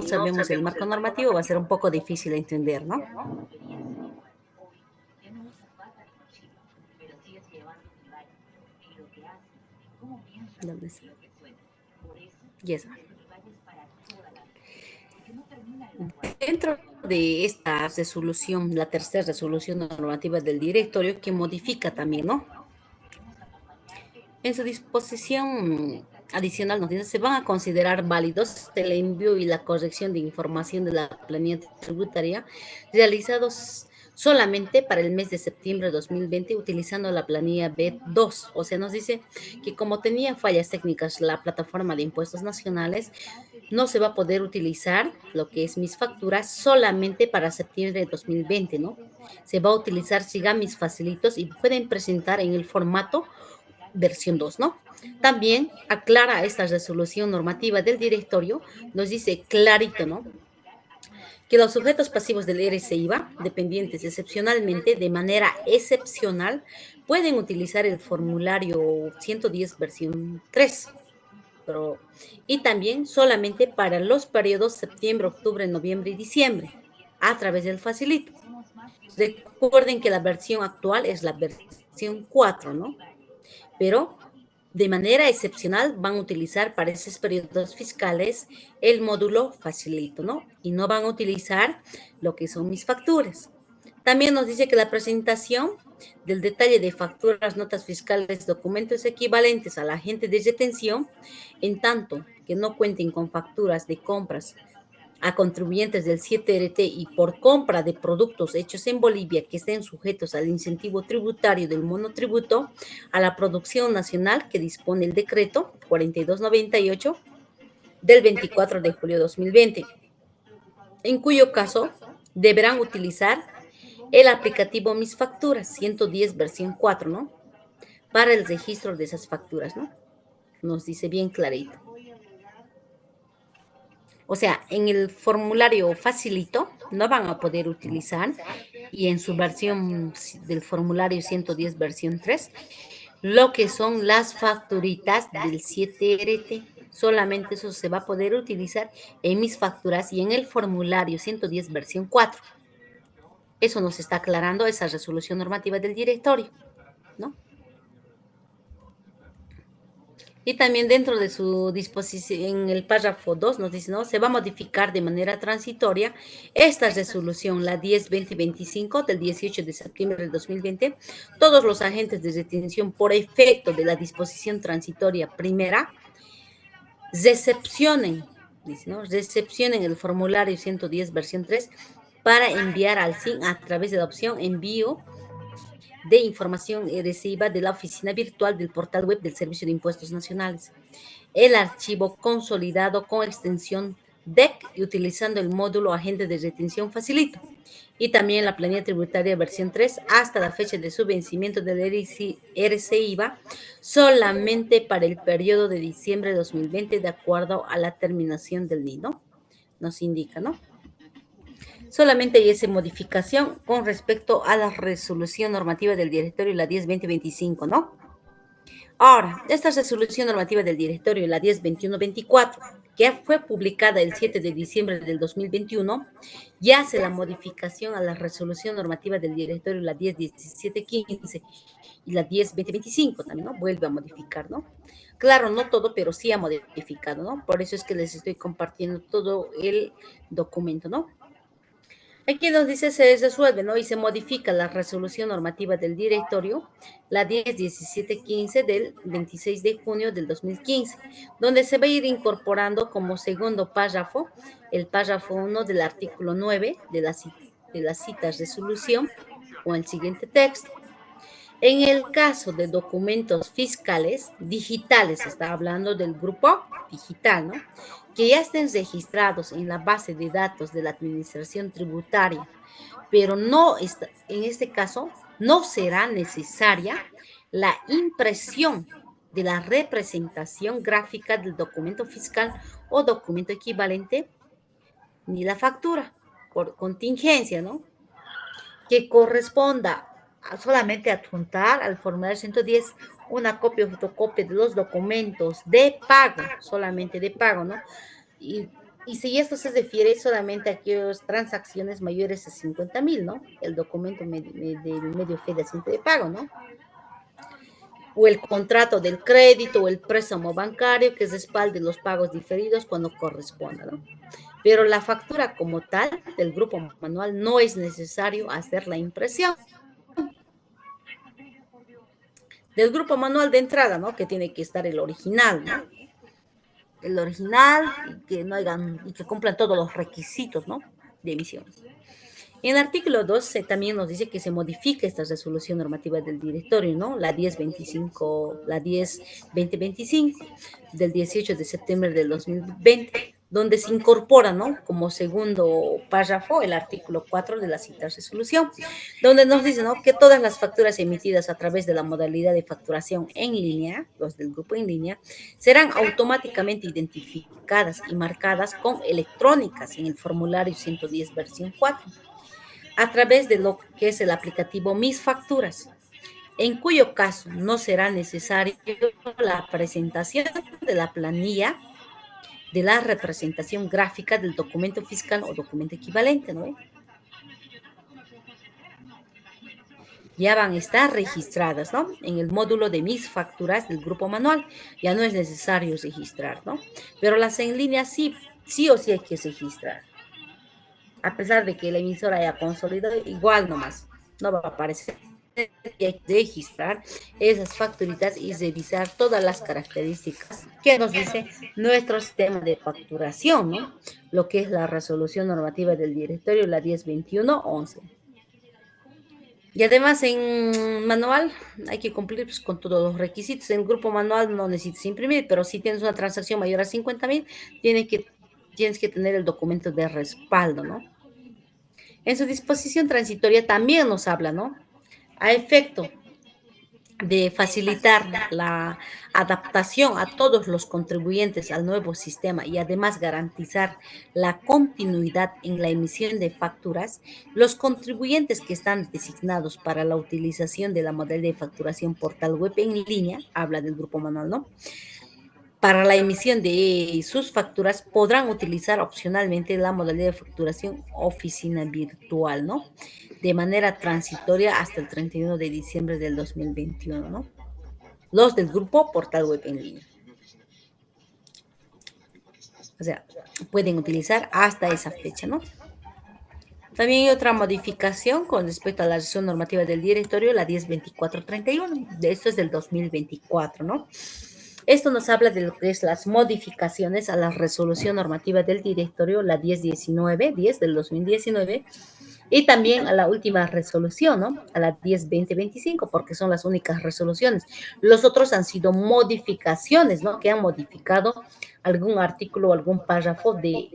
sabemos el marco normativo va a ser un poco difícil de entender, ¿no? ¿Dónde está? Y eso. Dentro de esta resolución, la tercera resolución normativa del directorio, que modifica también, ¿no? En su disposición adicional nos dice, se van a considerar válidos el envío y la corrección de información de la planilla tributaria realizados solamente para el mes de septiembre de 2020 utilizando la planilla B2. O sea, nos dice que como tenía fallas técnicas la plataforma de impuestos nacionales, no se va a poder utilizar lo que es mis facturas solamente para septiembre de 2020, ¿no? Se va a utilizar Sigamis Facilitos y pueden presentar en el formato versión 2, ¿no? También aclara esta resolución normativa del directorio, nos dice clarito, ¿no? Que los sujetos pasivos del RCIVA, dependientes excepcionalmente, de manera excepcional, pueden utilizar el formulario 110 versión 3, pero, y también solamente para los periodos septiembre, octubre, noviembre y diciembre, a través del facilito. Recuerden que la versión actual es la versión 4, ¿no? Pero de manera excepcional van a utilizar para esos periodos fiscales el módulo facilito, ¿no? Y no van a utilizar lo que son mis facturas. También nos dice que la presentación del detalle de facturas, notas fiscales, documentos equivalentes al agente de retención, en tanto que no cuenten con facturas de compras a contribuyentes del 7RT y por compra de productos hechos en Bolivia que estén sujetos al incentivo tributario del monotributo a la producción nacional que dispone el decreto 4298 del 24 de julio de 2020, en cuyo caso deberán utilizar el aplicativo Mis Facturas 110 versión 4, ¿no? Para el registro de esas facturas, ¿no? Nos dice bien clarito. O sea, en el formulario facilito no van a poder utilizar y en su versión del formulario 110 versión 3 lo que son las facturitas del 7RT. Solamente eso se va a poder utilizar en mis facturas y en el formulario 110 versión 4. Eso nos está aclarando esa resolución normativa del directorio, ¿no? Y también dentro de su disposición, en el párrafo 2 nos dice, ¿no? Se va a modificar de manera transitoria esta resolución, la 10-2025 del 18 de septiembre del 2020. Todos los agentes de retención por efecto de la disposición transitoria primera recepcionen, dice, ¿no? Recepcionen el formulario 110 versión 3 para enviar al SIN a través de la opción envío de información reciba de la oficina virtual del portal web del Servicio de Impuestos Nacionales. El archivo consolidado con extensión DEC y utilizando el módulo agente de retención facilito. Y también la planilla tributaria versión 3 hasta la fecha de su vencimiento del RCIVA solamente para el periodo de diciembre de 2020 de acuerdo a la terminación del NINO. Nos indica, ¿no? Solamente hay esa modificación con respecto a la resolución normativa del directorio, la 10-2025, ¿no? Ahora, esta resolución normativa del directorio, la 10-2124, que fue publicada el 7 de diciembre del 2021, ya hace la modificación a la resolución normativa del directorio, la 10-1715 y la 10-2025 también, ¿no? Vuelve a modificar, ¿no? Claro, no todo, pero sí ha modificado, ¿no? Por eso es que les estoy compartiendo todo el documento, ¿no? Aquí nos dice se resuelve, ¿no? Y se modifica la resolución normativa del directorio, la 10-1715 del 26 de junio del 2015, donde se va a ir incorporando como segundo párrafo el párrafo 1 del artículo 9 de la cita resolución con el siguiente texto. En el caso de documentos fiscales digitales, está hablando del grupo digital, ¿no? Que ya estén registrados en la base de datos de la Administración Tributaria, pero no está, en este caso no será necesaria la impresión de la representación gráfica del documento fiscal o documento equivalente, ni la factura, por contingencia, ¿no? Que corresponda a solamente adjuntar al formulario 110 una copia o fotocopia de los documentos de pago, solamente de pago, ¿no? Y Y si esto se refiere solamente a aquellas transacciones mayores a 50.000, ¿no? El documento del medio fehaciente de pago, ¿no? O el contrato del crédito o el préstamo bancario que respalde los pagos diferidos cuando corresponda, ¿no? Pero la factura como tal del grupo manual no es necesario hacer la impresión. Del grupo manual de entrada, ¿no? Que tiene que estar el original, ¿no? El original y que no hagan y que cumplan todos los requisitos, ¿no? De emisión. En el artículo 12 también nos dice que se modifica esta resolución normativa del directorio, ¿no? La 1025, la 10-2025 del 18 de septiembre del 2020, donde se incorpora, ¿no? Como segundo párrafo el artículo 4 de la citada resolución, donde nos dice, ¿no? Que todas las facturas emitidas a través de la modalidad de facturación en línea, los del grupo en línea, serán automáticamente identificadas y marcadas con electrónicas en el formulario 110 versión 4 a través de lo que es el aplicativo Mis Facturas, en cuyo caso no será necesario la presentación de la planilla de la representación gráfica del documento fiscal o documento equivalente, ¿no? Ya van a estar registradas, ¿no? En el módulo de Mis Facturas del grupo manual. Ya no es necesario registrar, ¿no? Pero las en línea sí, sí o sí hay que registrar. A pesar de que la emisora haya consolidado, igual nomás, no va a aparecer. Y hay que registrar esas facturitas y revisar todas las características que nos dice nuestro sistema de facturación, ¿no? Lo que es la resolución normativa del directorio, la 1021-11. Y además en manual hay que cumplir pues, con todos los requisitos. En grupo manual no necesitas imprimir, pero si tienes una transacción mayor a 50.000, tienes que tener el documento de respaldo, ¿no? En su disposición transitoria también nos habla, ¿no? A efecto de facilitar la adaptación a todos los contribuyentes al nuevo sistema y además garantizar la continuidad en la emisión de facturas, los contribuyentes que están designados para la utilización de la modalidad de facturación portal web en línea, habla del grupo manual, ¿no? Para la emisión de sus facturas podrán utilizar opcionalmente la modalidad de facturación oficina virtual, ¿no? De manera transitoria hasta el 31 de diciembre del 2021, ¿no? Los del grupo Portal Web en línea. O sea, pueden utilizar hasta esa fecha, ¿no? También hay otra modificación con respecto a la resolución normativa del directorio, la 102431. De esto es del 2024, ¿no? Esto nos habla de lo que es las modificaciones a la resolución normativa del directorio, la 10 del 2019, y también a la última resolución, ¿no? A la 10-2025, porque son las únicas resoluciones. Los otros han sido modificaciones, ¿no? Que han modificado algún artículo o algún párrafo de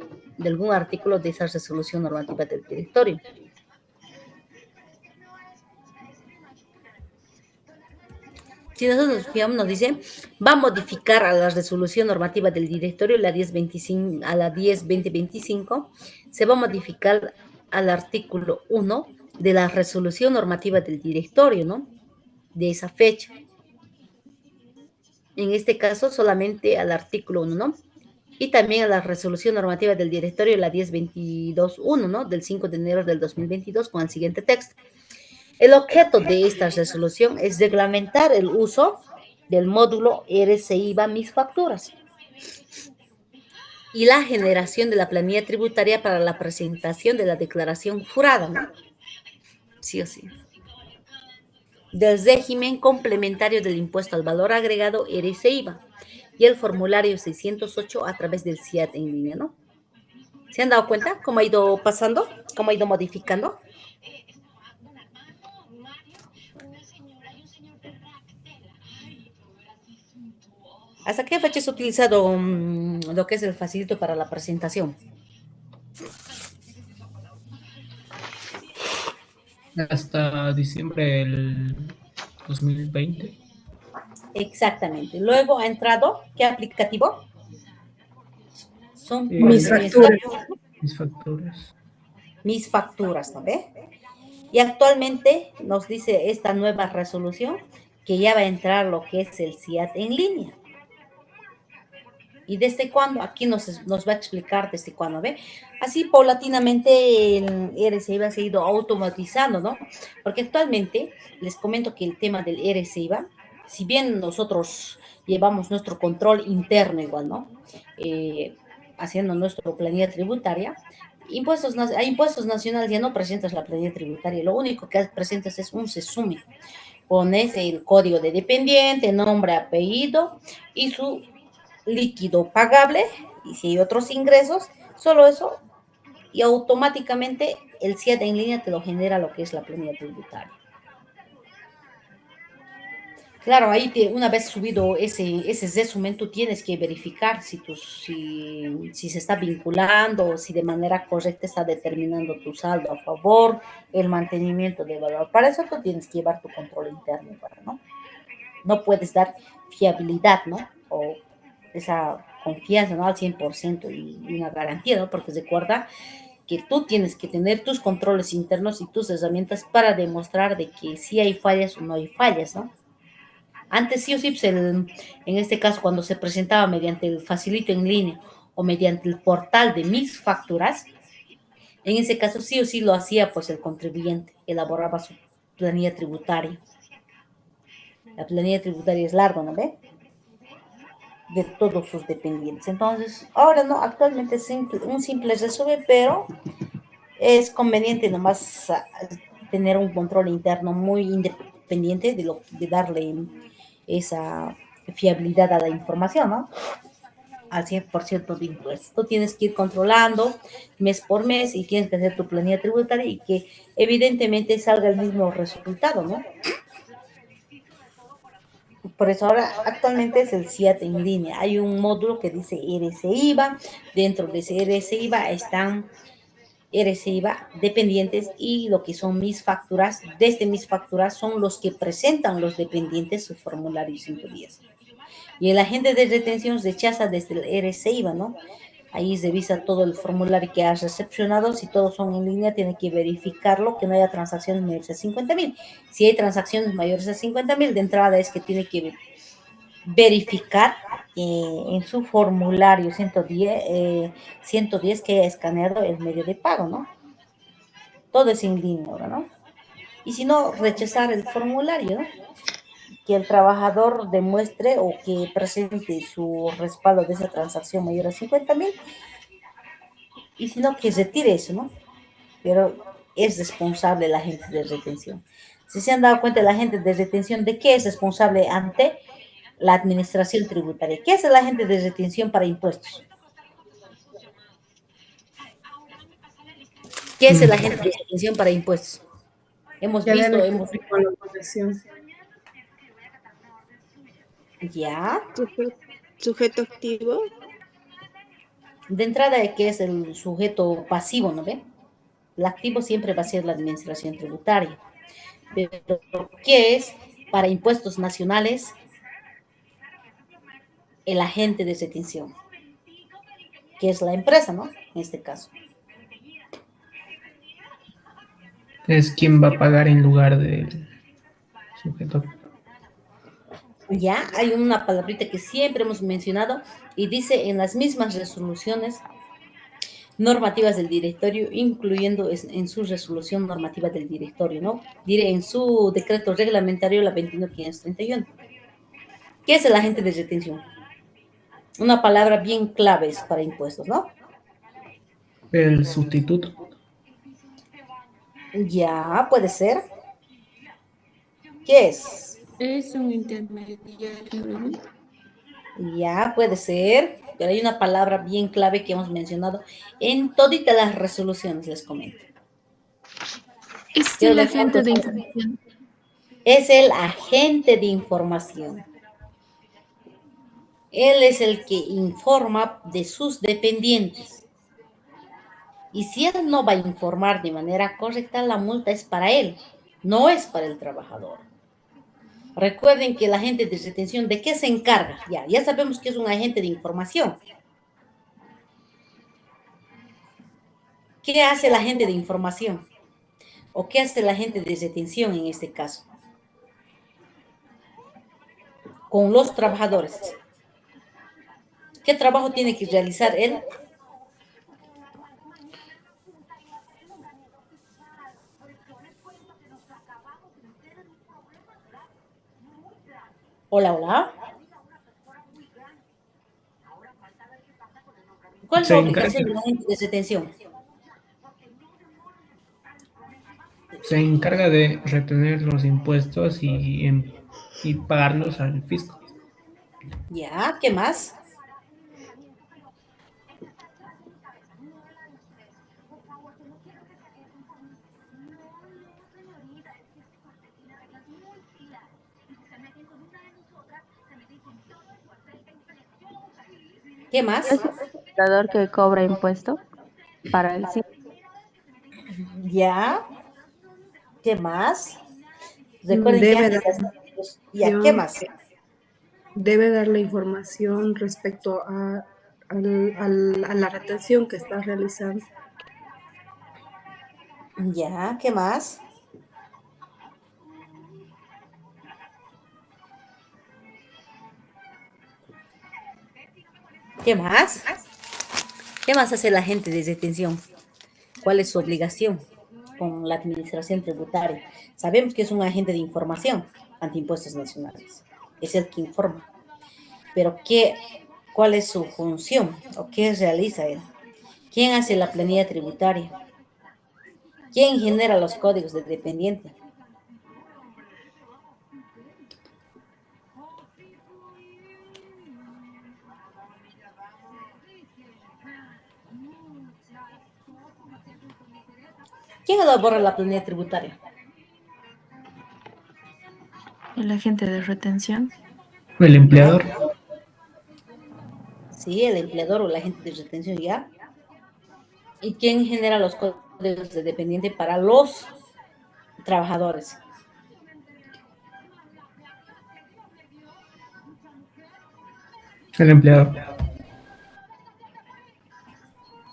algún artículo de esa resolución normativa del directorio. Si nosotros nos fijamos, nos dice, va a modificar a la resolución normativa del directorio, la 1025, a la 10-2025, se va a modificar al artículo 1 de la resolución normativa del directorio, ¿no? De esa fecha. En este caso, solamente al artículo 1, ¿no? Y también a la resolución normativa del directorio, la 1022-1, ¿no? Del 5 de enero del 2022, con el siguiente texto. El objeto de esta resolución es reglamentar el uso del módulo RCIVA Mis Facturas y la generación de la planilla tributaria para la presentación de la declaración jurada, ¿no? Sí o sí. Del régimen complementario del impuesto al valor agregado RCIVA y el formulario 608 a través del CIAT en línea, ¿no? ¿Se han dado cuenta cómo ha ido pasando? ¿Cómo ha ido modificando? ¿Hasta qué fecha se ha utilizado lo que es el facilito para la presentación? Hasta diciembre del 2020. Exactamente. Luego ha entrado, ¿qué aplicativo? Son Mis facturas. Mis facturas. Mis facturas, ¿no ve? Y actualmente nos dice esta nueva resolución que ya va a entrar lo que es el CIAT en línea. ¿Y desde cuándo? Aquí nos va a explicar desde cuándo, ¿ve? Así paulatinamente el RCIVA se ha ido automatizando, ¿no? Porque actualmente les comento que el tema del RCIVA, si bien nosotros llevamos nuestro control interno igual, ¿no? Haciendo nuestra planilla tributaria, a impuestos nacionales ya no presentas la planilla tributaria, lo único que presentas es un SESUME. Pones el código de dependiente, nombre, apellido y su líquido pagable, y si hay otros ingresos, solo eso, y automáticamente el CIAT en línea te lo genera lo que es la planilla tributaria. Claro, ahí una vez subido ese resumen, tú tienes que verificar si se está vinculando, si de manera correcta está determinando tu saldo a favor, el mantenimiento de valor. Para eso tú tienes que llevar tu control interno, ¿no? No puedes dar fiabilidad, ¿no? O esa confianza, ¿no? Al 100% y una garantía, ¿no? Porque recuerda que tú tienes que tener tus controles internos y tus herramientas para demostrar de que sí hay fallas o no hay fallas, ¿no? Antes sí o sí, pues en este caso, cuando se presentaba mediante el facilito en línea o mediante el portal de mis facturas, en ese caso sí o sí lo hacía pues el contribuyente, elaboraba su planilla tributaria. La planilla tributaria es larga, ¿no ve? De todos sus dependientes. Entonces, ahora no, actualmente es un simple resumen, pero es conveniente nomás tener un control interno muy independiente de darle esa fiabilidad a la información, ¿no? Al 100% de impuestos. Tú tienes que ir controlando mes por mes y tienes que hacer tu planilla tributaria y que evidentemente salga el mismo resultado, ¿no? Por eso ahora actualmente es el CIAT en línea. Hay un módulo que dice RCIVA. Dentro de ese RCIVA están RCIVA dependientes y lo que son mis facturas. Desde mis facturas son los que presentan los dependientes su formulario 110. Y el agente de retención rechaza desde el RCIVA, ¿no? Ahí revisa todo el formulario que has recepcionado. Si todos son en línea, tiene que verificarlo, que no haya transacciones mayores a 50,000. Si hay transacciones mayores a 50,000, de entrada es que tiene que verificar en su formulario 110 que haya escaneado el medio de pago, ¿no? Todo es en línea, ¿no? Y si no, rechazar el formulario, ¿no? Que el trabajador demuestre o que presente su respaldo de esa transacción mayor a 50,000, y si no, que retire eso, ¿no? Pero es responsable el agente de retención. Si se han dado cuenta, el agente de retención, ¿de qué es responsable ante la administración tributaria? ¿Qué es el agente de retención para impuestos? ¿Qué es el agente de retención para impuestos? Hemos Ya visto, darle público a la población. ya, Sujeto activo. de entrada, ¿qué es el sujeto pasivo, no ve? El activo siempre va a ser la administración tributaria. Pero, ¿qué es para impuestos nacionales el agente de retención? Que es la empresa, ¿no? En este caso. Es quien va a pagar en lugar del sujeto. Ya hay una palabrita que siempre hemos mencionado y dice en las mismas resoluciones normativas del directorio, incluyendo en su resolución normativa del directorio, ¿no? Diré en su decreto reglamentario la 21531. ¿Qué es el agente de retención? Una palabra bien clave para impuestos, ¿no? El sustituto. Ya, puede ser. ¿Qué es? Es un intermediario, ¿no? Ya, puede ser. Pero hay una palabra bien clave que hemos mencionado en toditas las resoluciones, les comento. Es Quiero el ver agente cuántos de saben. información. Es el agente de información. Él es el que informa de sus dependientes. Y si él no va a informar de manera correcta, la multa es para él, no es para el trabajador. Recuerden que el agente de retención, ¿de qué se encarga? Ya sabemos que es un agente de información. ¿Qué hace el agente de información? ¿O qué hace el agente de retención en este caso? Con los trabajadores. ¿Qué trabajo tiene que realizar él? Hola, hola. ¿Cuál es la Se encarga, obligación de la gente de retención? se encarga de retener los impuestos y pagarlos al fisco. Ya, ¿qué más? ¿Qué más? Es el legislador que cobra impuesto para el sí. Ya, ¿qué más? Recuerden que Debe antes dar ya, ¿qué información, más? debe darle información respecto a la retención que está realizando. Ya, ¿qué más? ¿Qué más? ¿Qué más hace la gente de detención? ¿Cuál es su obligación con la administración tributaria? Sabemos que es un agente de información ante impuestos nacionales. Es el que informa. Pero ¿cuál es su función o qué realiza él? ¿Quién hace la planilla tributaria? ¿Quién genera los códigos de dependiente? ¿Quién elabora la planilla tributaria? El agente de retención. El Ya, empleador, sí, el empleador o el agente de retención, ya. ¿Y quién genera los códigos de dependiente para los trabajadores? el empleador,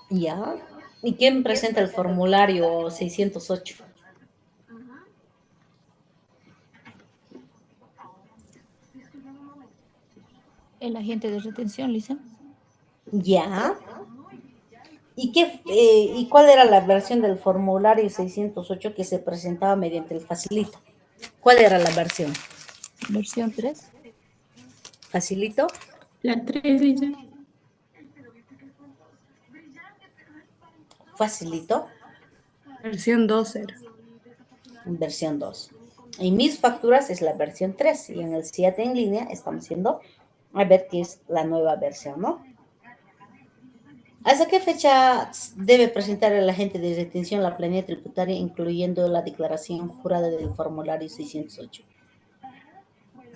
Ya. ¿Y quién presenta el formulario 608? El agente de retención, Lisa. Ya. ¿Y cuál era la versión del formulario 608 que se presentaba mediante el facilito? ¿Cuál era la versión? Versión 3. ¿Facilito? La 3, Lisa. ¿Facilito? Versión 2 era. Versión 2. En mis facturas es la versión 3 y en el CIAT en línea estamos haciendo a ver qué es la nueva versión, ¿no? ¿Hasta qué fecha debe presentar el agente de retención la planilla tributaria, incluyendo la declaración jurada del formulario 608?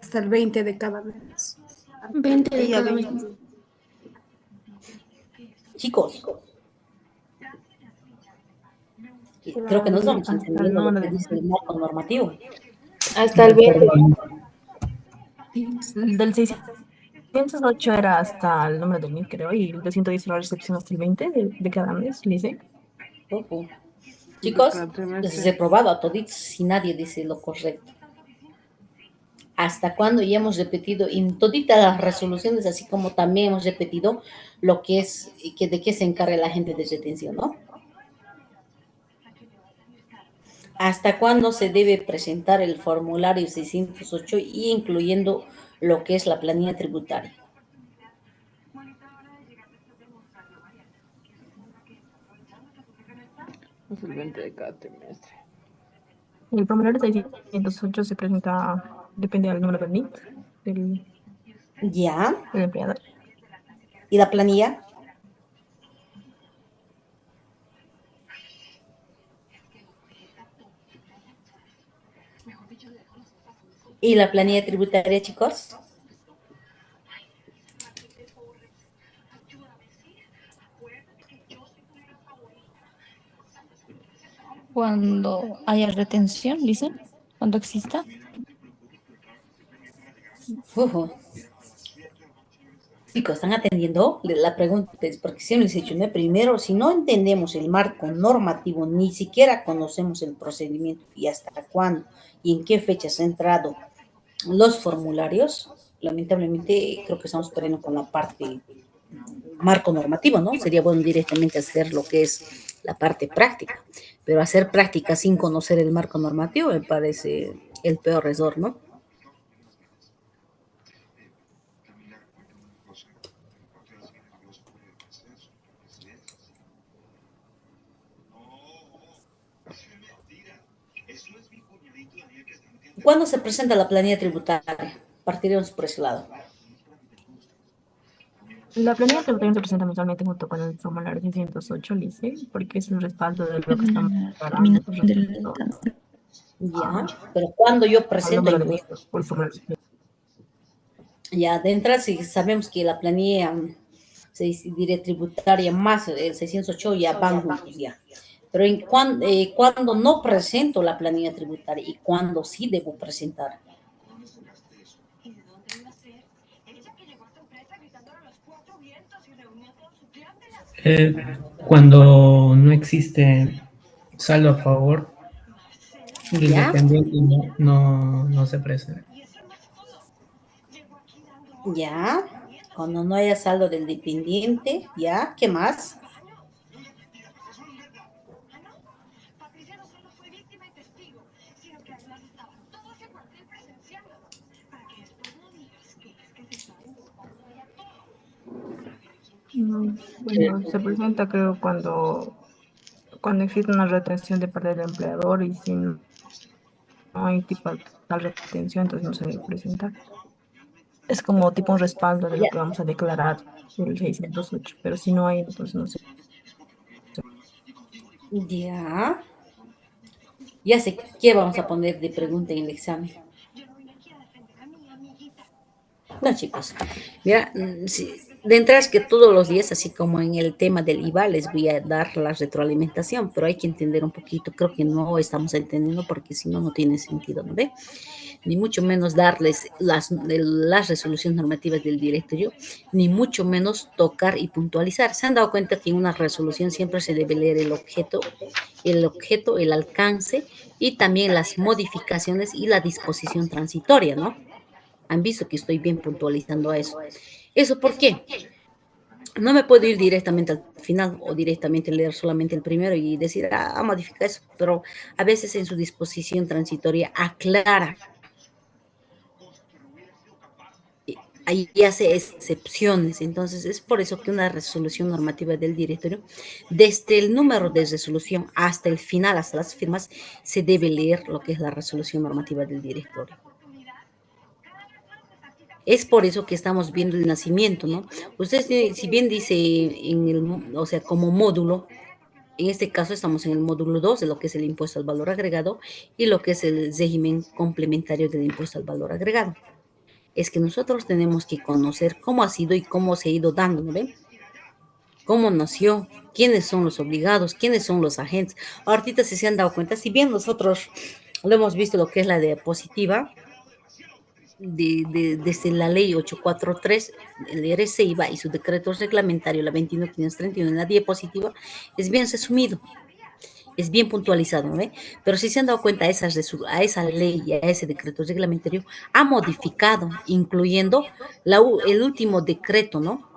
Hasta el 20 de cada mes. 20 de Día cada mes. 20. Chicos, creo que no Hasta estamos el entendiendo lo número que de dice el marco normativo. Hasta el 20. perdón, Del 608 era hasta el número del NIF, creo, y el 210 era la recepción hasta el 20 de cada mes, dice. Ojo. De Chicos, cada les trimestre. he probado a toditos si nadie dice lo correcto. ¿Hasta cuándo? Ya hemos repetido en toditas las resoluciones, así como también hemos repetido lo que es, de qué se encarga el agente de retención, ¿no? ¿Hasta cuándo se debe presentar el formulario 608 y incluyendo lo que es la planilla tributaria? Es el 20 de cada trimestre. El formulario 608 se presenta, depende del número del NIF del, Ya. del empleador. ¿Y la planilla? ¿Y la planilla tributaria, chicos? Cuando haya retención, Lisa. Cuando exista. Ujú. Chicos, ¿están atendiendo? La pregunta es, porque siempre les he dicho, ¿no? Primero, si no entendemos el marco normativo, ni siquiera conocemos el procedimiento y hasta cuándo y en qué fechas ha entrado los formularios, lamentablemente creo que estamos perdiendo con la parte marco normativo, ¿no? Sería bueno directamente hacer lo que es la parte práctica, pero hacer práctica sin conocer el marco normativo me parece el peor error, ¿no? ¿Cuándo se presenta la planilla tributaria? Partiremos por ese lado. La planilla tributaria se presenta mensualmente junto con el formulario 608, Lice, porque es el respaldo de lo que estamos preparando. Ya, pero cuando yo Al presento, número de miembros por el formulario. ya de entrada si sabemos que la planilla se diré tributaria más el 608 ya van juntos ya. Pero cuando no presento la planilla tributaria y cuando sí debo presentar. Eh, Cuando no existe saldo a favor del ¿Ya? dependiente, no se presenta. Ya, cuando no haya saldo del dependiente, ya, ¿qué más? Bueno, se presenta creo cuando existe una retención de parte del empleador y si no hay tipo tal retención, entonces no se debe presentar. Es como tipo un respaldo de lo Ya, que vamos a declarar el 608, pero si no hay, entonces no se. ya. Ya sé qué vamos a poner de pregunta en el examen. No, chicos. Mira, de entrada es que todos los días, así como en el tema del IVA, les voy a dar la retroalimentación, pero hay que entender un poquito. Creo que no estamos entendiendo porque si no, no tiene sentido, ¿no ve? Ni mucho menos darles las resoluciones normativas del directorio, ni mucho menos tocar y puntualizar. ¿Se han dado cuenta que en una resolución siempre se debe leer el objeto, el alcance y también las modificaciones y la disposición transitoria, ¿no? Han visto que estoy bien puntualizando a eso. ¿Eso por qué? No me puedo ir directamente al final o directamente leer solamente el primero y decir, modifica eso, pero a veces en su disposición transitoria aclara, ahí hace excepciones. Entonces, es por eso que una resolución normativa del directorio, desde el número de resolución hasta el final, hasta las firmas, se debe leer lo que es la resolución normativa del directorio. Es por eso que estamos viendo el nacimiento, ¿no? Ustedes, si bien dice o sea, como módulo, en este caso estamos en el módulo 2 de lo que es el impuesto al valor agregado y lo que es el régimen complementario del impuesto al valor agregado. Es que nosotros tenemos que conocer cómo ha sido y cómo se ha ido dando, ¿no ven? Cómo nació, quiénes son los obligados, quiénes son los agentes. Ahorita si se han dado cuenta, si bien nosotros lo hemos visto lo que es la diapositiva, desde la ley 843, el RCIVA y su decreto reglamentario, la 21531, en la diapositiva, es bien resumido, es bien puntualizado, ¿no? Pero si se han dado cuenta, a esa ley y a ese decreto reglamentario ha modificado, incluyendo el último decreto, ¿no?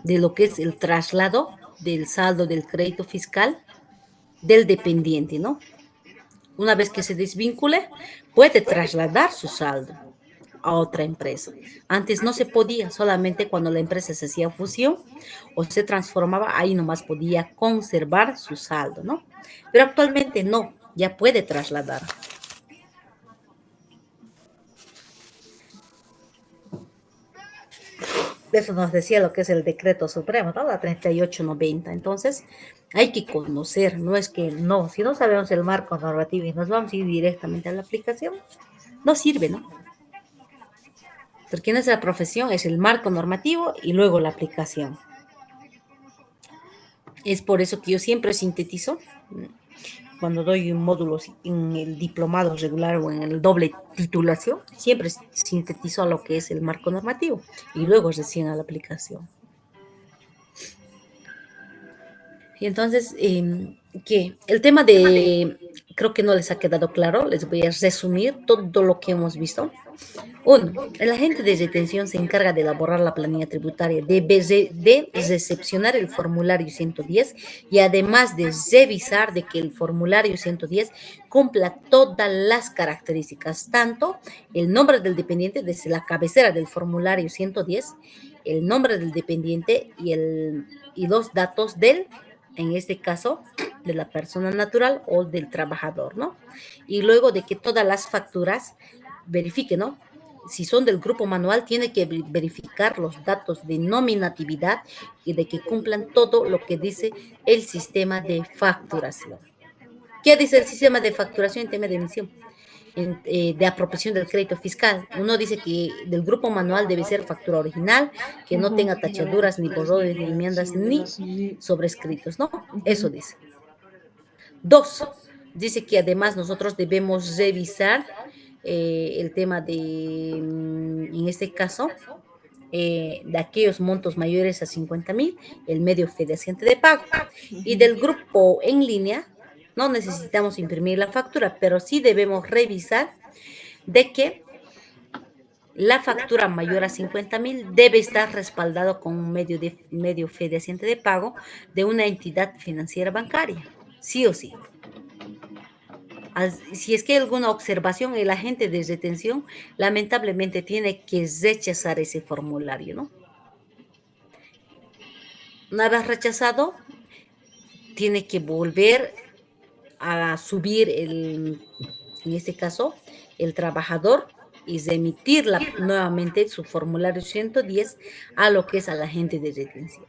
De lo que es el traslado del saldo del crédito fiscal del dependiente, ¿no? Una vez que se desvincule, puede trasladar su saldo a otra empresa. Antes no se podía, solamente cuando la empresa se hacía fusión o se transformaba, ahí nomás podía conservar su saldo, ¿no? Pero actualmente no, ya puede trasladar. Eso nos decía lo que es el decreto supremo, ¿no? La 3890. Entonces, hay que conocer, no es que no, si no sabemos el marco normativo y nos vamos a ir directamente a la aplicación, no sirve, ¿no? Porque nuestra profesión es el marco normativo y luego la aplicación. Es por eso que yo siempre sintetizo, cuando doy un módulo en el diplomado regular o en el doble titulación, siempre sintetizo a lo que es el marco normativo y luego recién a la aplicación. Y entonces, ¿qué? El tema creo que no les ha quedado claro, les voy a resumir todo lo que hemos visto. Uno, el agente de retención se encarga de elaborar la planilla tributaria, de recepcionar el formulario 110 y además de revisar de que el formulario 110 cumpla todas las características, tanto el nombre del dependiente desde la cabecera del formulario 110, el nombre del dependiente y los datos del, en este caso, de la persona natural o del trabajador, ¿no? Y luego de que todas las facturas verifiquen, ¿no? Si son del grupo manual, tiene que verificar los datos de nominatividad y de que cumplan todo lo que dice el sistema de facturación. ¿Qué dice el sistema de facturación en tema de emisión? De apropiación del crédito fiscal? Uno dice que del grupo manual debe ser factura original, que no tenga tachaduras, ni borradores, ni enmiendas, ni sobrescritos, ¿no? Eso dice. Dos, dice que además nosotros debemos revisar el tema de, en este caso, de aquellos montos mayores a 50,000, el medio fehaciente de pago. Y del grupo en línea, no necesitamos imprimir la factura, pero sí debemos revisar de que la factura mayor a 50,000 debe estar respaldado con un medio fehaciente de pago de una entidad financiera bancaria, sí o sí. Si es que hay alguna observación, el agente de retención lamentablemente tiene que rechazar ese formulario, ¿no? Una vez rechazado, tiene que volver a subir, en este caso, el trabajador y remitir nuevamente su formulario 110 a lo que es al agente de retención.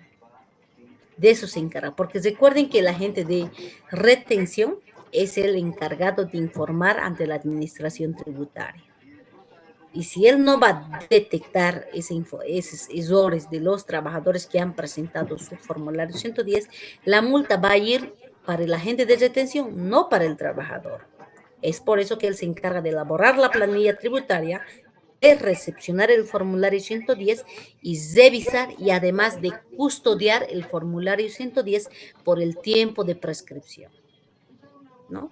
De eso se encarga, porque recuerden que el agente de retención es el encargado de informar ante la administración tributaria. Y si él no va a detectar esos errores de los trabajadores que han presentado su formulario 110, la multa va a ir para el agente de retención, no para el trabajador. Es por eso que él se encarga de elaborar la planilla tributaria, de recepcionar el formulario 110 y revisar y además de custodiar el formulario 110 por el tiempo de prescripción, ¿no?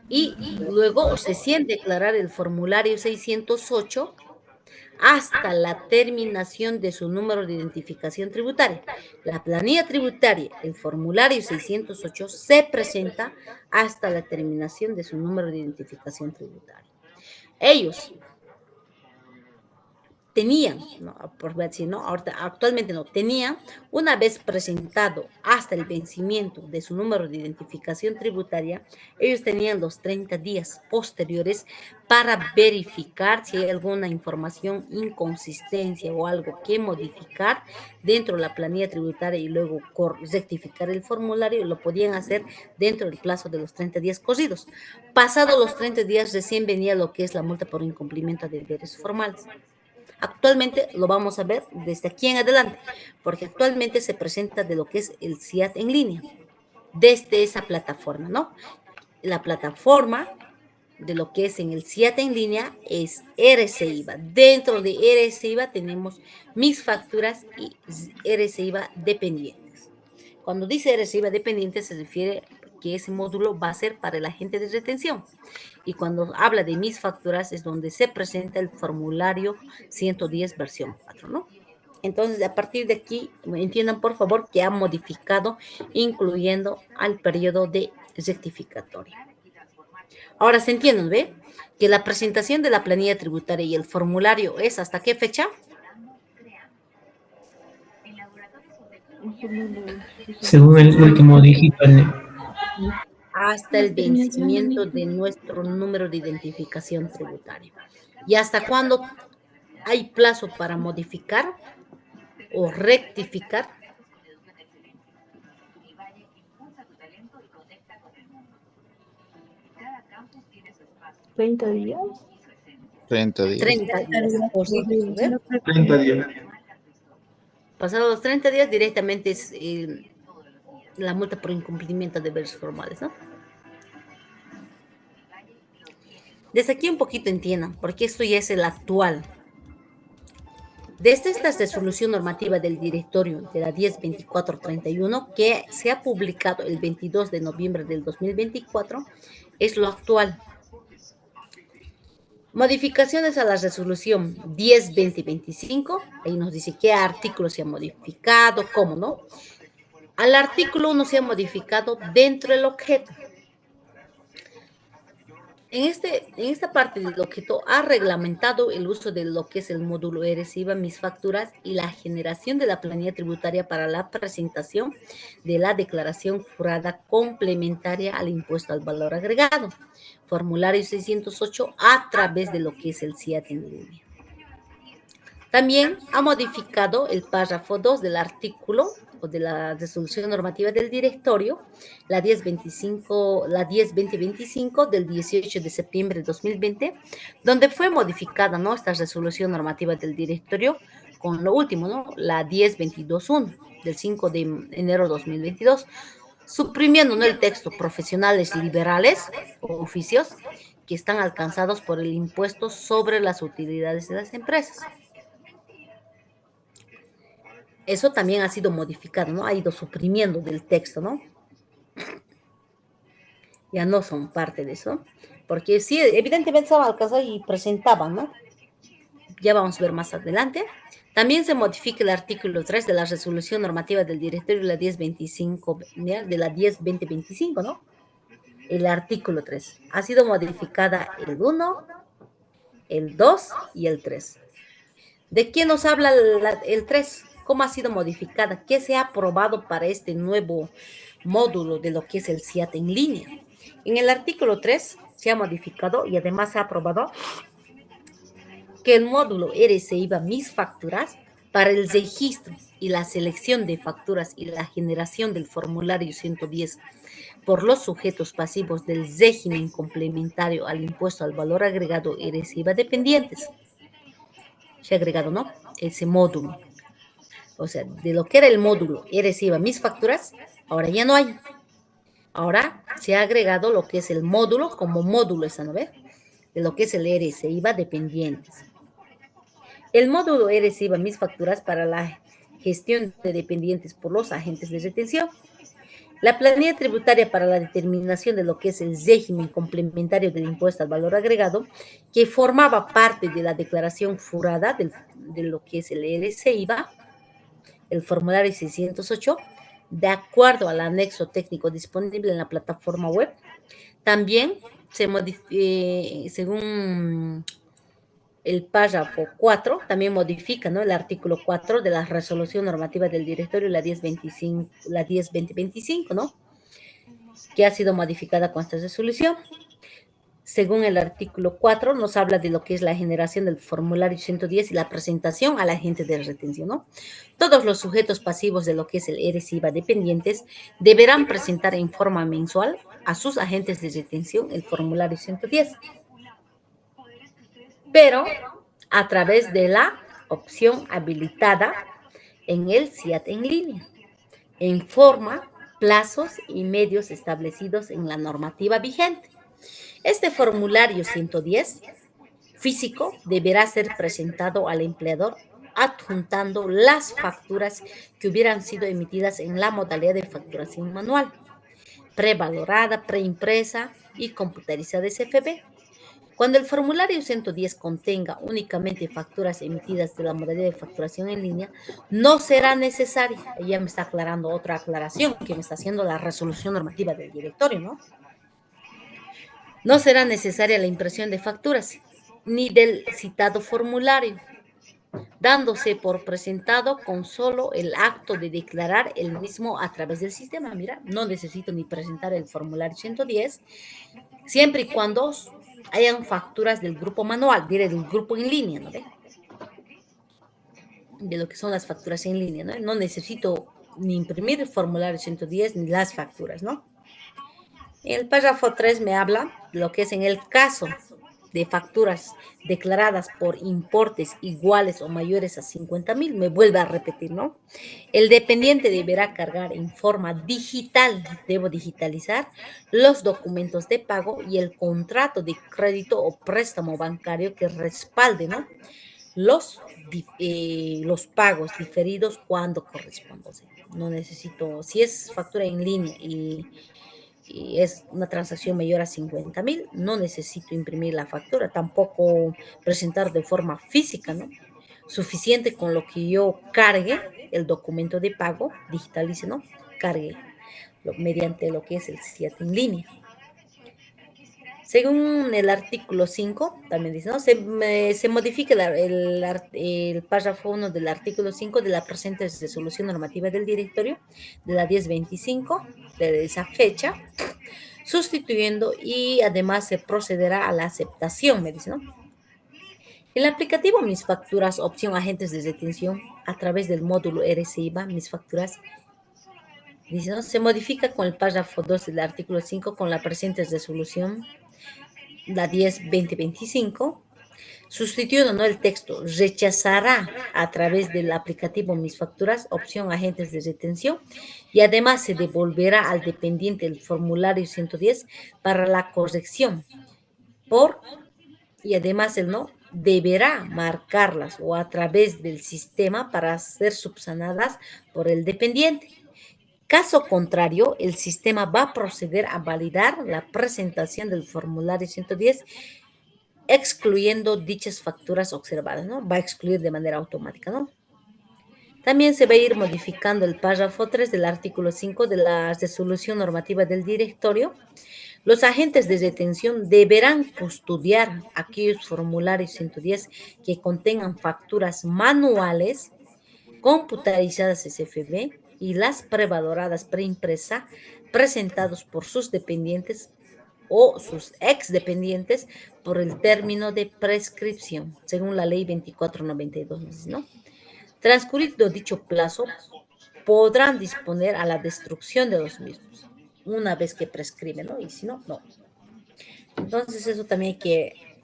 Y luego recién declarar el formulario 608 hasta la terminación de su número de identificación tributaria. La planilla tributaria, el formulario 608, se presenta hasta la terminación de su número de identificación tributaria. Ellos tenían, ¿no? Por decir, ¿no? Actualmente no, tenían, una vez presentado hasta el vencimiento de su número de identificación tributaria, ellos tenían los 30 días posteriores para verificar si hay alguna información, inconsistencia o algo que modificar dentro de la planilla tributaria y luego rectificar el formulario. Lo podían hacer dentro del plazo de los 30 días corridos. Pasados los 30 días recién venía lo que es la multa por incumplimiento de deberes formales. Actualmente lo vamos a ver desde aquí en adelante, porque actualmente se presenta de lo que es el SIAT en línea, desde esa plataforma, ¿no? La plataforma de lo que es en el SIAT en línea es RCIVA. Dentro de RCIVA tenemos mis facturas y RCIVA dependientes. Cuando dice RCIVA dependientes se refiere que ese módulo va a ser para el agente de retención. Y cuando habla de mis facturas es donde se presenta el formulario 110 versión 4, ¿no? Entonces, a partir de aquí, entiendan por favor que ha modificado, incluyendo al periodo de rectificatorio. Ahora se entienden, ¿ve? Que la presentación de la planilla tributaria y el formulario es ¿hasta qué fecha? Según el último dígito. Hasta el vencimiento de nuestro número de identificación tributaria. ¿Y hasta cuándo hay plazo para modificar o rectificar? 30 días. 30 días. 30 días. Por sí, 30 días. Pasados los 30 días directamente es la multa por incumplimiento de deberes formales, ¿no? Desde aquí un poquito entiendan, porque esto ya es el actual. Desde esta resolución normativa del directorio de la 102431 que se ha publicado el 22 de noviembre del 2024, es lo actual. Modificaciones a la resolución 10-2025. Ahí nos dice qué artículo se ha modificado, cómo, ¿no? Al artículo 1 se ha modificado dentro del objeto. En esta parte del objeto ha reglamentado el uso de lo que es el módulo ERES-IVA, mis facturas y la generación de la planilla tributaria para la presentación de la declaración jurada complementaria al impuesto al valor agregado, formulario 608, a través de lo que es el CIAT en línea. También ha modificado el párrafo 2 del artículo o de la resolución normativa del directorio, la 10-2025 del 18 de septiembre de 2020, donde fue modificada, ¿no?, esta resolución normativa del directorio con lo último, ¿no?, la 10-22-1 del 5 de enero de 2022, suprimiendo, ¿no?, el texto profesionales liberales o oficios que están alcanzados por el impuesto sobre las utilidades de las empresas. Eso también ha sido modificado, ¿no? Ha ido suprimiendo del texto, ¿no? Ya no son parte de eso. Porque sí, evidentemente estaban alcanzados y presentaban, ¿no? Ya vamos a ver más adelante. También se modifica el artículo 3 de la resolución normativa del directorio de la 1025, de la 10-2025, ¿no? El artículo 3. Ha sido modificada el 1, el 2 y el 3. ¿De qué nos habla el 3? ¿Cómo ha sido modificada? ¿Qué se ha aprobado para este nuevo módulo de lo que es el CIAT en línea? En el artículo 3 se ha modificado y además se ha aprobado que el módulo ERES-IVA mis facturas para el registro y la selección de facturas y la generación del formulario 110 por los sujetos pasivos del régimen complementario al impuesto al valor agregado ERES-IVA dependientes. Se ha agregado, ¿no?, ese módulo. O sea, de lo que era el módulo ERES-IVA mis facturas, ahora ya no hay. Ahora se ha agregado lo que es el módulo como módulo, ¿no ve?, de lo que es el ERES-IVA dependientes. El módulo ERES-IVA mis facturas para la gestión de dependientes por los agentes de retención. La planilla tributaria para la determinación de lo que es el régimen complementario del impuesto al valor agregado, que formaba parte de la declaración jurada de lo que es el ERES-IVA, el formulario 608, de acuerdo al anexo técnico disponible en la plataforma web. También se modifica, según el párrafo 4, también modifica, ¿no?, el artículo 4 de la resolución normativa del directorio, la 10-2025, ¿no?, que ha sido modificada con esta resolución. Según el artículo 4, nos habla de lo que es la generación del formulario 110 y la presentación al agente de retención, ¿no? Todos los sujetos pasivos de lo que es el ERES-IVA dependientes deberán presentar en forma mensual a sus agentes de retención el formulario 110, pero a través de la opción habilitada en el CIAT en línea, en forma, plazos y medios establecidos en la normativa vigente. Este formulario 110 físico deberá ser presentado al empleador adjuntando las facturas que hubieran sido emitidas en la modalidad de facturación manual, prevalorada, preimpresa y computarizada SFB. Cuando el formulario 110 contenga únicamente facturas emitidas de la modalidad de facturación en línea, no será necesaria, ella me está aclarando otra aclaración que me está haciendo la resolución normativa del directorio, ¿no? No será necesaria la impresión de facturas ni del citado formulario, dándose por presentado con solo el acto de declarar el mismo a través del sistema. Mira, no necesito ni presentar el formulario 110, siempre y cuando hayan facturas del grupo manual, del grupo en línea, ¿no ve?, de lo que son las facturas en línea, ¿no? No necesito ni imprimir el formulario 110 ni las facturas, ¿no? El párrafo 3 me habla de lo que es en el caso de facturas declaradas por importes iguales o mayores a 50,000, me vuelve a repetir, ¿no? El dependiente deberá cargar en forma digital, debo digitalizar, los documentos de pago y el contrato de crédito o préstamo bancario que respalde, ¿no?, los pagos diferidos cuando correspondan. O sea, no necesito, si es factura en línea y y es una transacción mayor a 50.000, no necesito imprimir la factura, tampoco presentar de forma física, ¿no? Suficiente con lo que yo cargue el documento de pago, digitalice, ¿no? Cargue mediante lo que es el CIAT en línea. Según el artículo 5, también dice, ¿no? Se modifica el párrafo 1 del artículo 5 de la presente resolución normativa del directorio de la 1025 de esa fecha, sustituyendo y además se procederá a la aceptación, me dice, ¿no? El aplicativo Mis Facturas, opción agentes de retención, a través del módulo RCIVA, Mis Facturas, dice, ¿no? Se modifica con el párrafo 2 del artículo 5 con la presente resolución, la 10-2025, sustituyendo, ¿no?, el texto, rechazará a través del aplicativo Mis Facturas, opción agentes de retención, y además se devolverá al dependiente el formulario 110 para la corrección y además el no deberá marcarlas o a través del sistema para ser subsanadas por el dependiente. Caso contrario, el sistema va a proceder a validar la presentación del formulario 110, excluyendo dichas facturas observadas, ¿no? Va a excluir de manera automática, ¿no? También se va a ir modificando el párrafo 3 del artículo 5 de la resolución normativa del directorio. Los agentes de retención deberán custodiar aquellos formularios 110 que contengan facturas manuales, computarizadas SFB y las prevaloradas preimpresa presentados por sus dependientes o sus exdependientes por el término de prescripción, según la ley 2492, ¿no? Transcurrido dicho plazo, podrán disponer a la destrucción de los mismos, una vez que prescriben, ¿no? Y si no, no. Entonces eso también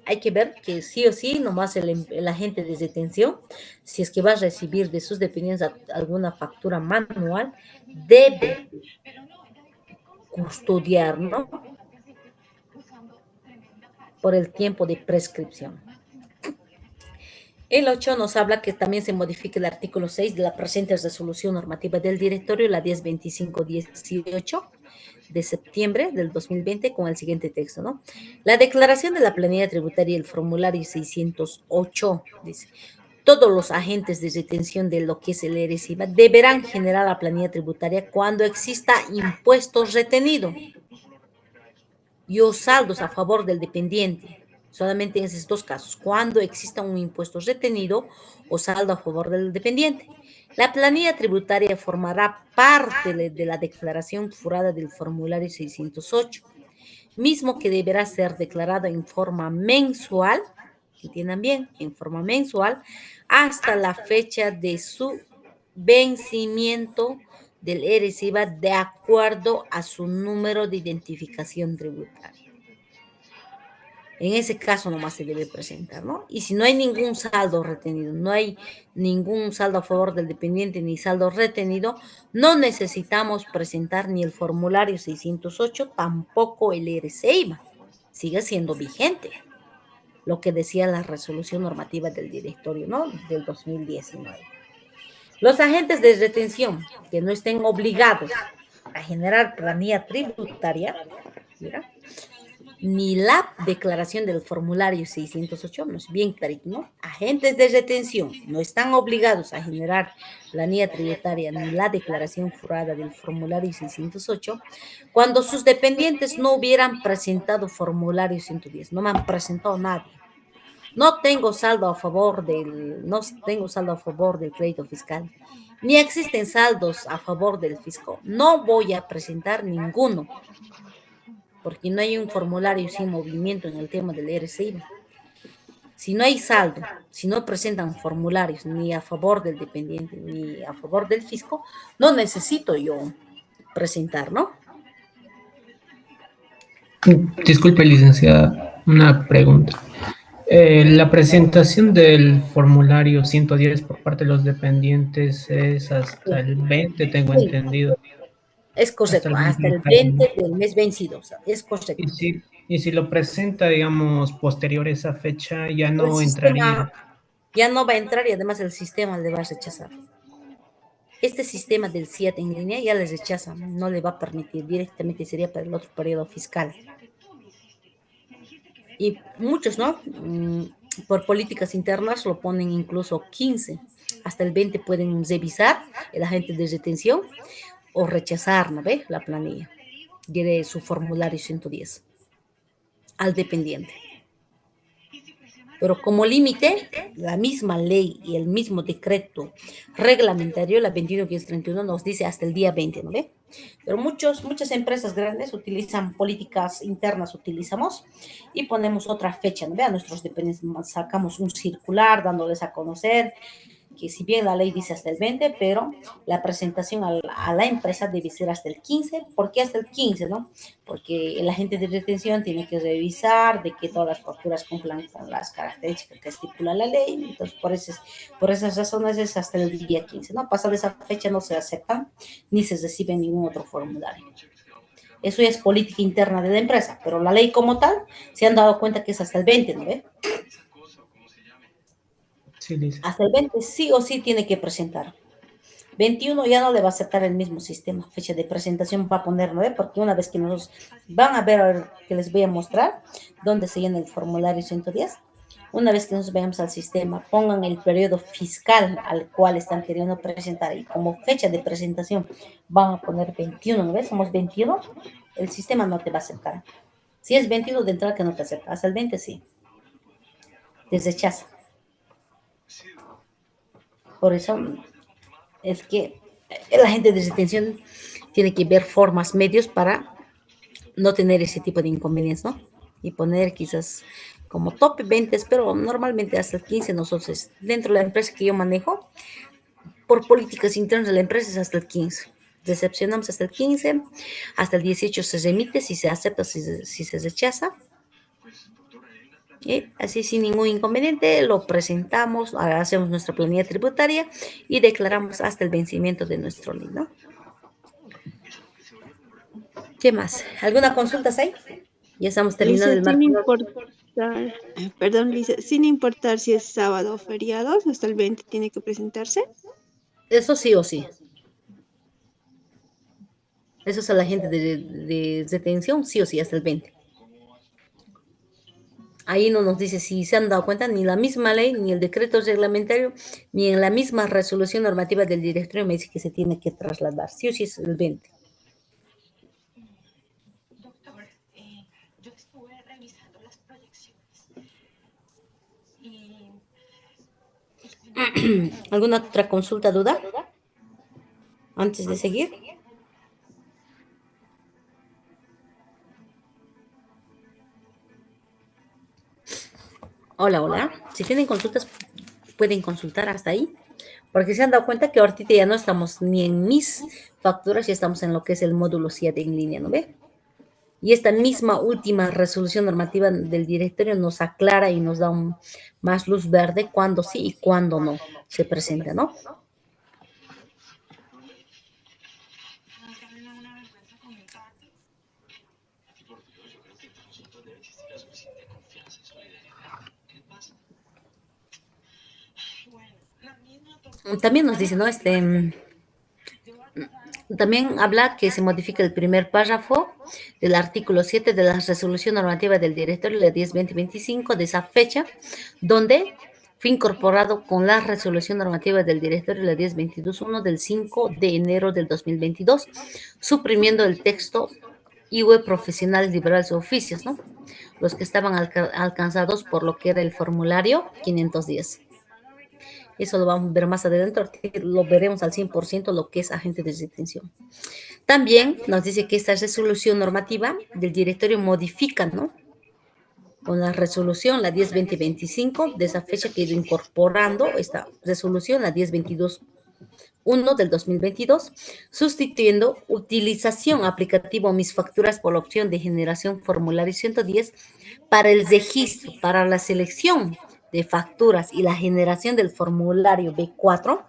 hay que ver que sí o sí, nomás el agente de detención, si es que va a recibir de sus dependientes alguna factura manual, debe custodiar, ¿no?, por el tiempo de prescripción. El 8 nos habla que también se modifique el artículo 6 de la presente resolución normativa del directorio, la 1025-18 de septiembre del 2020, con el siguiente texto, ¿no? La declaración de la planilla tributaria y el formulario 608, dice, todos los agentes de retención de lo que es el ERESIVA deberán generar la planilla tributaria cuando exista impuestos retenidos y o saldos a favor del dependiente. Solamente en esos dos casos, cuando exista un impuesto retenido o saldo a favor del dependiente. La planilla tributaria formará parte de la declaración jurada del formulario 608, mismo que deberá ser declarado en forma mensual, entiendan bien, en forma mensual, hasta la fecha de su vencimiento del ERESIVA de acuerdo a su número de identificación tributaria. En ese caso nomás se debe presentar, ¿no? Y si no hay ningún saldo retenido, no hay ningún saldo a favor del dependiente ni saldo retenido, no necesitamos presentar ni el formulario 608, tampoco el ERESIVA. Sigue siendo vigente lo que decía la resolución normativa del directorio, ¿no?, del 2019. Los agentes de retención que no estén obligados a generar planilla tributaria, mira, ni la declaración del formulario 608, no es bien clarito, ¿no? Agentes de retención no están obligados a generar planilla tributaria ni la declaración jurada del formulario 608 cuando sus dependientes no hubieran presentado formulario 110, no me han presentado nadie. No tengo saldo a favor del crédito fiscal, ni existen saldos a favor del fisco. No voy a presentar ninguno, porque no hay un formulario sin movimiento en el tema del ERESIVA. Si no hay saldo, si no presentan formularios ni a favor del dependiente ni a favor del fisco, no necesito yo presentar, ¿no? Disculpe, licenciada, una pregunta. La presentación del formulario 110 por parte de los dependientes es hasta el 20, tengo Sí. entendido. Es correcto, hasta el 20 20 del mes vencido, o sea, es correcto. Y si lo presenta, digamos, posterior a esa fecha, ya no El sistema entraría. ya no va a entrar y además el sistema le va a rechazar. Este sistema del CIAT en línea ya les rechaza, no le va a permitir, directamente sería para el otro periodo fiscal. Y muchos, ¿no? Por políticas internas lo ponen incluso 15, hasta el 20 pueden revisar el agente de retención o rechazar, ¿no ve? La planilla de su formulario 110 al dependiente. Pero como límite, la misma ley y el mismo decreto reglamentario, la 21-531, nos dice hasta el día 20, ¿no ve? Pero muchas empresas grandes utilizan políticas internas, utilizamos y ponemos otra fecha, ¿no ve? A nuestros dependientes sacamos un circular dándoles a conocer que si bien la ley dice hasta el 20, pero la presentación a la empresa debe ser hasta el 15. ¿Por qué hasta el 15, no? Porque el agente de retención tiene que revisar de que todas las facturas cumplan con las características que estipula la ley. Entonces, por esas razones es hasta el día 15, ¿no? Pasada esa fecha no se aceptan ni se recibe ningún otro formulario. Eso ya es política interna de la empresa, pero la ley como tal se han dado cuenta que es hasta el 20, ¿no ve? Sí, dice. Hasta el 20 sí o sí tiene que presentar. 21 ya no le va a aceptar el mismo sistema. Fecha de presentación va a poner 9, porque una vez que nos van a ver que les voy a mostrar dónde se llena el formulario 110, una vez que nos veamos al sistema, pongan el periodo fiscal al cual están queriendo presentar y como fecha de presentación van a poner 21, ¿no ves? Somos 21, el sistema no te va a aceptar. Si es 21 de entrada que no te acepta, hasta el 20 sí. Te rechaza. Por eso es que la gente de retención tiene que ver formas, medios para no tener ese tipo de inconvenientes, ¿no? Y poner quizás como tope 20, pero normalmente hasta el 15 nosotros, dentro de la empresa que yo manejo, por políticas internas de la empresa es hasta el 15. Decepcionamos hasta el 15, hasta el 18 se remite, si se acepta, si se rechaza. Y así sin ningún inconveniente lo presentamos, hacemos nuestra planilla tributaria y declaramos hasta el vencimiento de nuestro NIF, ¿no? ¿Qué más? ¿Alguna consulta ahí? Ya estamos terminando el Lice, sin marco. importar, perdón, Lice, sin importar si es sábado o feriado, hasta el 20 tiene que presentarse. Eso sí o sí. Eso es a la gente de retención, sí o sí, hasta el 20. Ahí no nos dice si se han dado cuenta, ni la misma ley, ni el decreto reglamentario, ni en la misma resolución normativa del directorio me dice que se tiene que trasladar. Sí o sí es el 20. Yo estuve revisando las proyecciones y ¿Alguna otra consulta, duda? Antes de seguir. Hola, hola. Si tienen consultas, pueden consultar hasta ahí. Porque se han dado cuenta que ahorita ya no estamos ni en mis facturas, ya estamos en lo que es el módulo 7 en línea, ¿no ve? Y esta misma última resolución normativa del directorio nos aclara y nos da más luz verde cuándo sí y cuándo no se presenta, ¿no? También nos dice, ¿no? También habla que se modifica el primer párrafo del artículo 7 de la resolución normativa del directorio, la 10-2025, de esa fecha, donde fue incorporado con la resolución normativa del directorio, la 10-22-1 del 5 de enero del 2022, suprimiendo el texto IUE profesionales liberales o oficios, ¿no? Los que estaban alcanzados por lo que era el formulario 510. Eso lo vamos a ver más adelante, lo veremos al 100% lo que es agente de retención. También nos dice que esta resolución normativa del directorio modifica, ¿no? Con la resolución, la 10-2025, de esa fecha que ha ido incorporando esta resolución, la 10-22-1 del 2022, sustituyendo utilización aplicativo mis facturas por la opción de generación formulario 110 para el registro, para la selección de facturas y la generación del formulario B4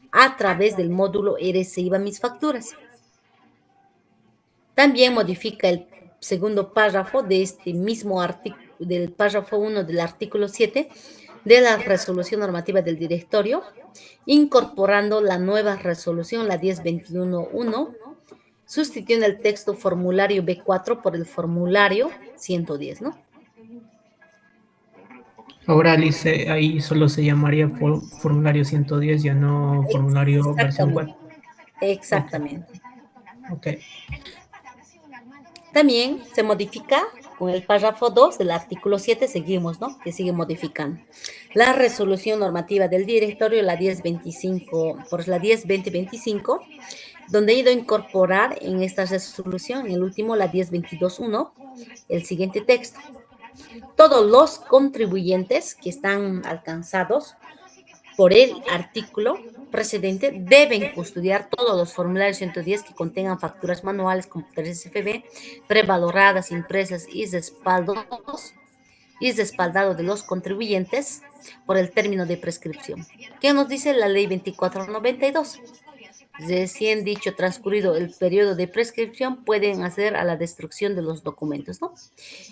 a través del módulo RC-IVA Mis Facturas. También modifica el segundo párrafo de este mismo artículo, del párrafo 1 del artículo 7 de la resolución normativa del directorio, incorporando la nueva resolución, la 1021.1, sustituyendo el texto formulario B4 por el formulario 110, ¿no? Ahora, Lice, ahí solo se llamaría formulario 110, ya no formulario versión 4. Exactamente. Ok. También se modifica con el párrafo 2 del artículo 7, seguimos, ¿no? Que sigue modificando. La resolución normativa del directorio, la 1025, por la 10-2025, donde he ido a incorporar en esta resolución, en el último, la 1022.1, el siguiente texto. Todos los contribuyentes que están alcanzados por el artículo precedente deben custodiar todos los formularios 110 que contengan facturas manuales, computadoras SFB, prevaloradas, impresas y respaldado de los contribuyentes por el término de prescripción. ¿Qué nos dice la ley 2492? Recién dicho, transcurrido el periodo de prescripción, pueden hacer a la destrucción de los documentos, ¿no?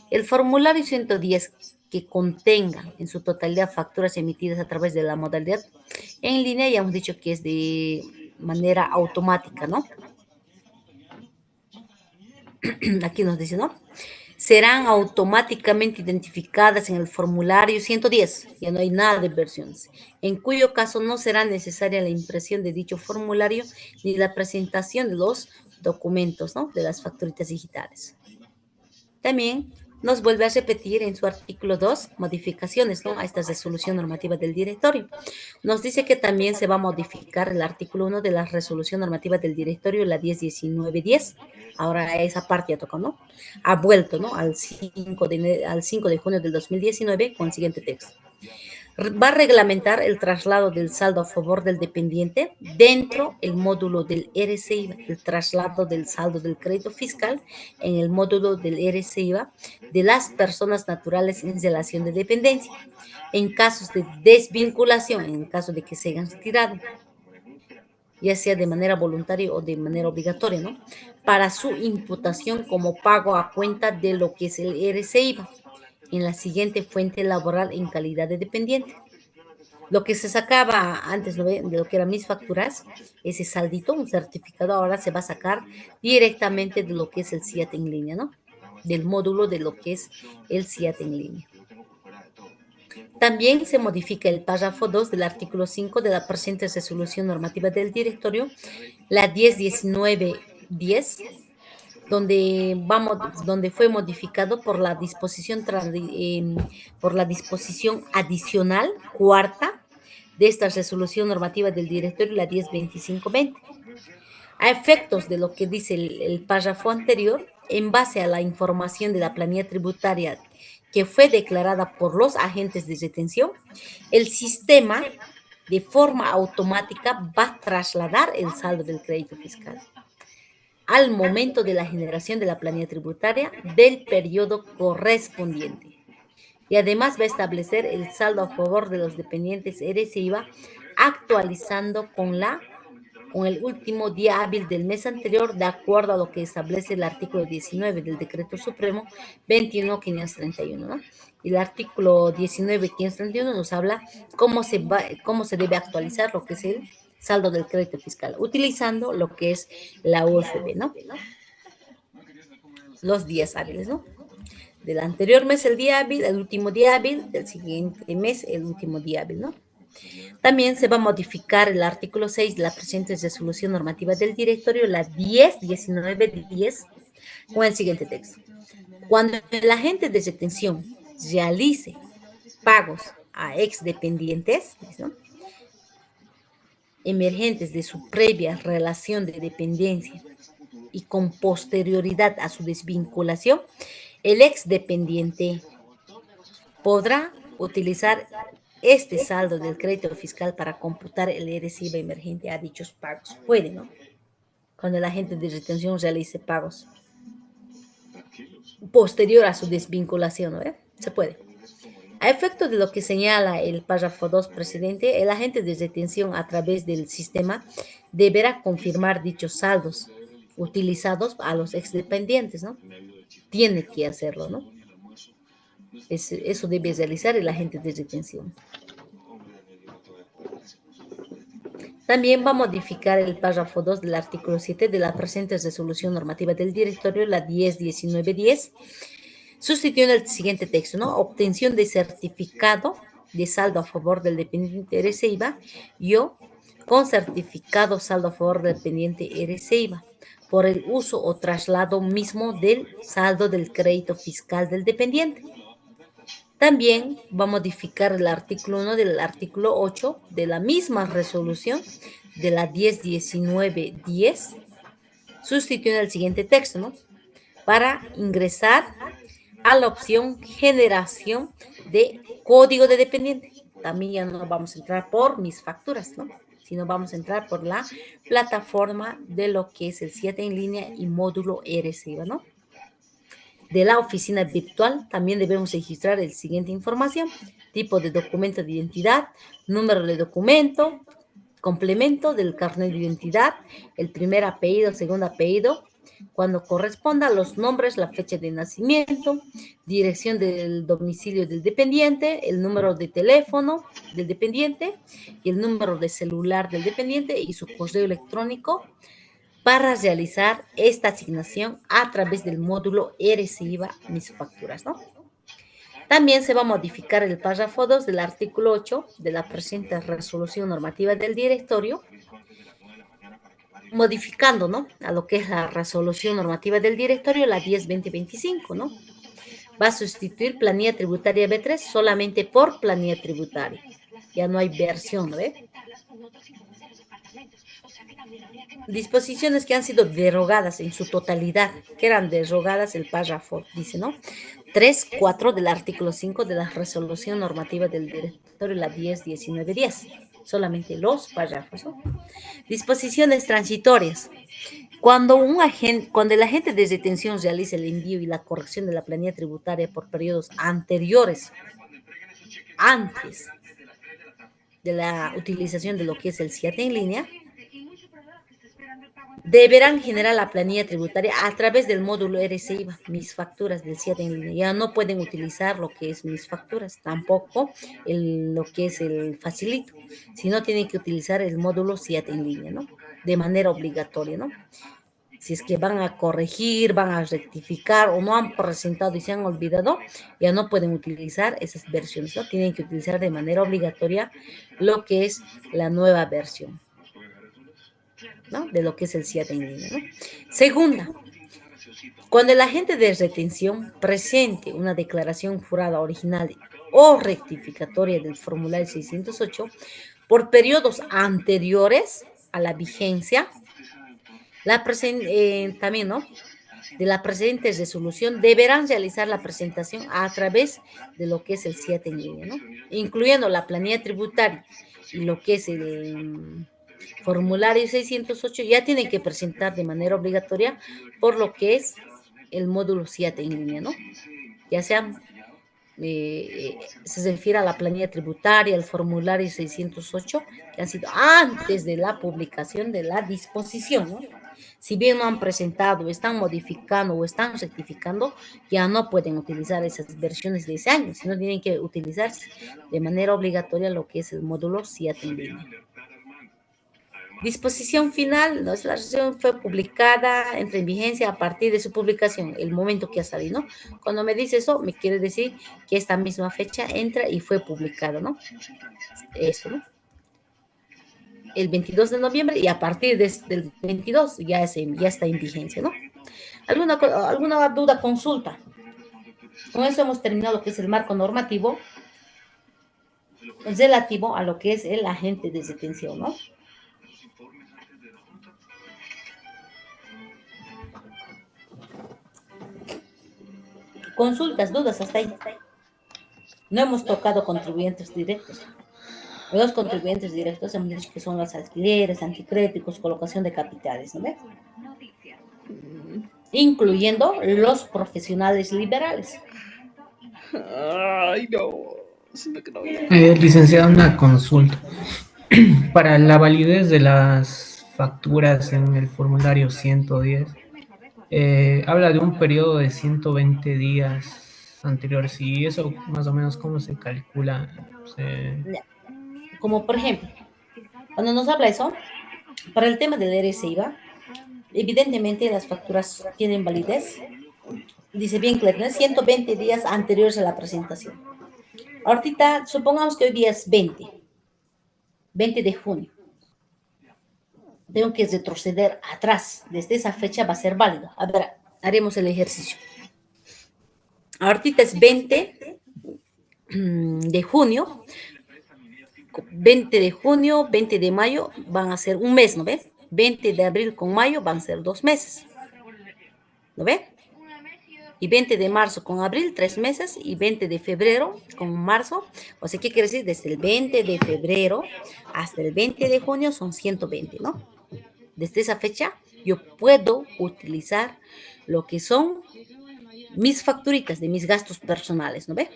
El formulario 110 que contenga en su totalidad facturas emitidas a través de la modalidad en línea, ya hemos dicho que es de manera automática, ¿no? Aquí nos dice, ¿no? Serán automáticamente identificadas en el formulario 110, ya no hay nada de versiones, en cuyo caso no será necesaria la impresión de dicho formulario ni la presentación de los documentos, ¿no? De las facturitas digitales. También nos vuelve a repetir en su artículo 2 modificaciones, ¿no? A esta resolución normativa del directorio. Nos dice que también se va a modificar el artículo 1 de la resolución normativa del directorio, la 101910. Ahora esa parte ya tocó, ¿no? Ha vuelto, ¿no? Al 5 de junio del 2019 con el siguiente texto. Va a reglamentar el traslado del saldo a favor del dependiente dentro del módulo del RCIVA, el traslado del saldo del crédito fiscal en el módulo del RCIVA de las personas naturales en relación de dependencia, en casos de desvinculación, en caso de que se hayan retirado, ya sea de manera voluntaria o de manera obligatoria, ¿no? Para su imputación como pago a cuenta de lo que es el RCIVA en la siguiente fuente laboral en calidad de dependiente. Lo que se sacaba antes, ¿no? De lo que eran mis facturas, ese saldito, un certificado, ahora se va a sacar directamente de lo que es el CIAT en línea, ¿no? Del módulo de lo que es el CIAT en línea. También se modifica el párrafo 2 del artículo 5 de la presente resolución normativa del directorio, la 101910, donde fue modificado por la disposición adicional cuarta de esta resolución normativa del directorio, la 102520. A efectos de lo que dice el párrafo anterior, en base a la información de la planilla tributaria que fue declarada por los agentes de retención, el sistema de forma automática va a trasladar el saldo del crédito fiscal al momento de la generación de la planilla tributaria del periodo correspondiente. Y además va a establecer el saldo a favor de los dependientes RCIVA actualizando con el último día hábil del mes anterior, de acuerdo a lo que establece el artículo 19 del Decreto Supremo 21.531, ¿no? Y el artículo 19.531 nos habla cómo se debe actualizar lo que es el saldo del crédito fiscal, utilizando lo que es la UFB, ¿no? Los días hábiles, ¿no? Del anterior mes el día hábil, el último día hábil, del siguiente mes el último día hábil, ¿no? También se va a modificar el artículo 6 de la presente resolución normativa del directorio, la 101910, con el siguiente texto. Cuando el agente de retención realice pagos a exdependientes, ¿no?, emergentes de su previa relación de dependencia y con posterioridad a su desvinculación, el exdependiente podrá utilizar este saldo del crédito fiscal para computar el RCIVA emergente a dichos pagos. Puede, ¿no? Cuando el agente de retención realice pagos posterior a su desvinculación, ¿no? Se puede. A efecto de lo que señala el párrafo 2 precedente, el agente de retención a través del sistema deberá confirmar dichos saldos utilizados a los exdependientes, ¿no? Tiene que hacerlo, ¿no? Eso debe realizar el agente de retención. También va a modificar el párrafo 2 del artículo 7 de la presente resolución normativa del directorio, la 10-19-10, sustituyendo el siguiente texto, ¿no? Obtención de certificado de saldo a favor del dependiente RCIVA y o con certificado saldo a favor del dependiente RCIVA por el uso o traslado mismo del saldo del crédito fiscal del dependiente. También va a modificar el artículo 1 del artículo 8 de la misma resolución de la 10-19-10, sustituyendo el siguiente texto, ¿no? Para ingresar a la opción generación de código de dependiente. También ya no vamos a entrar por mis facturas, ¿no? Sino vamos a entrar por la plataforma de lo que es el 7 en línea y módulo RCIVA, ¿no? De la oficina virtual también debemos registrar el siguiente información: tipo de documento de identidad, número de documento, complemento del carnet de identidad, el primer apellido, segundo apellido, cuando corresponda, los nombres, la fecha de nacimiento, dirección del domicilio del dependiente, el número de teléfono del dependiente y el número de celular del dependiente y su correo electrónico para realizar esta asignación a través del módulo RCIVA Mis Facturas, ¿no? También se va a modificar el párrafo 2 del artículo 8 de la presente resolución normativa del directorio, modificando, ¿no?, a lo que es la resolución normativa del directorio, la 10-2025, ¿no? Va a sustituir planilla tributaria B3 solamente por planilla tributaria. Ya no hay versión, ¿no ve? Disposiciones que han sido derogadas en su totalidad, que eran derogadas el párrafo, dice, ¿no? 3, 4 del artículo 5 de la resolución normativa del directorio, la 10-19-10. Solamente los párrafos, ¿no? Disposiciones transitorias. Cuando el agente de retención realiza el envío y la corrección de la planilla tributaria por periodos anteriores, antes de la utilización de lo que es el SIAT en línea, deberán generar la planilla tributaria a través del módulo RCIVA, Mis Facturas del SIAT en línea. Ya no pueden utilizar lo que es Mis Facturas, tampoco lo que es el Facilito, sino tienen que utilizar el módulo SIAT en línea, ¿no? De manera obligatoria, ¿no? Si es que van a corregir, van a rectificar o no han presentado y se han olvidado, ya no pueden utilizar esas versiones, ¿no? Tienen que utilizar de manera obligatoria lo que es la nueva versión, ¿no?, de lo que es el SIAT en línea, ¿no? Segunda, cuando el agente de retención presente una declaración jurada original o rectificatoria del formulario 608 por periodos anteriores a la vigencia, también, ¿no?, de la presente resolución, deberán realizar la presentación a través de lo que es el SIAT en línea, ¿no?, incluyendo la planilla tributaria y lo que es el formulario 608, ya tienen que presentar de manera obligatoria por lo que es el módulo SIAT en línea, ¿no? Ya sean, se refiere a la planilla tributaria, el formulario 608, que han sido antes de la publicación de la disposición, ¿no? Si bien no han presentado, están modificando o están rectificando, ya no pueden utilizar esas versiones de ese año, sino tienen que utilizar de manera obligatoria lo que es el módulo SIAT en línea. Disposición final, ¿no? La resolución fue publicada, entra en vigencia a partir de su publicación, el momento que ha salido, ¿no? Cuando me dice eso, me quiere decir que esta misma fecha entra y fue publicado, ¿no? Eso, ¿no? El 22 de noviembre y a partir del 22 ya está en vigencia, ¿no? ¿Alguna duda, consulta? Con eso hemos terminado lo que es el marco normativo relativo a lo que es el agente de retención, ¿no? Consultas, dudas hasta ahí. No hemos tocado contribuyentes directos. Los contribuyentes directos hemos dicho que son los alquileres, anticréticos, colocación de capitales, ¿no ve? Incluyendo los profesionales liberales. Ay, no. Licenciada, una consulta. Para la validez de las facturas en el formulario 110, habla de un periodo de 120 días anteriores, y eso más o menos cómo se calcula. Como por ejemplo, Cuando nos habla eso, para el tema del IVA, evidentemente las facturas tienen validez. Dice bien claro, ¿no? 120 días anteriores a la presentación. Ahorita, supongamos que hoy día es 20 de junio. Tengo que retroceder atrás. Desde esa fecha va a ser válido. A ver, haremos el ejercicio. Ahorita es 20 de junio. 20 de junio, 20 de mayo van a ser un mes, ¿no ve? 20 de abril con mayo van a ser 2 meses. ¿Lo ve? Y 20 de marzo con abril, 3 meses. Y 20 de febrero con marzo. O sea, ¿qué quiere decir? Desde el 20 de febrero hasta el 20 de junio son 120, ¿no? Desde esa fecha yo puedo utilizar lo que son mis facturitas de mis gastos personales, ¿no ve?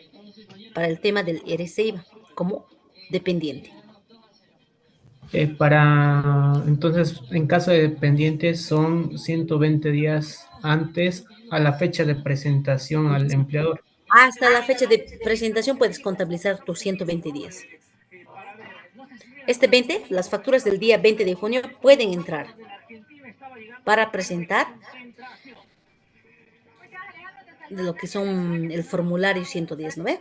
Para el tema del IVA como dependiente. Entonces, en caso de dependientes, son 120 días antes a la fecha de presentación al empleador. Hasta la fecha de presentación puedes contabilizar tus 120 días. Este 20, las facturas del día 20 de junio pueden entrar para presentar de lo que son el formulario 110, ¿no ve?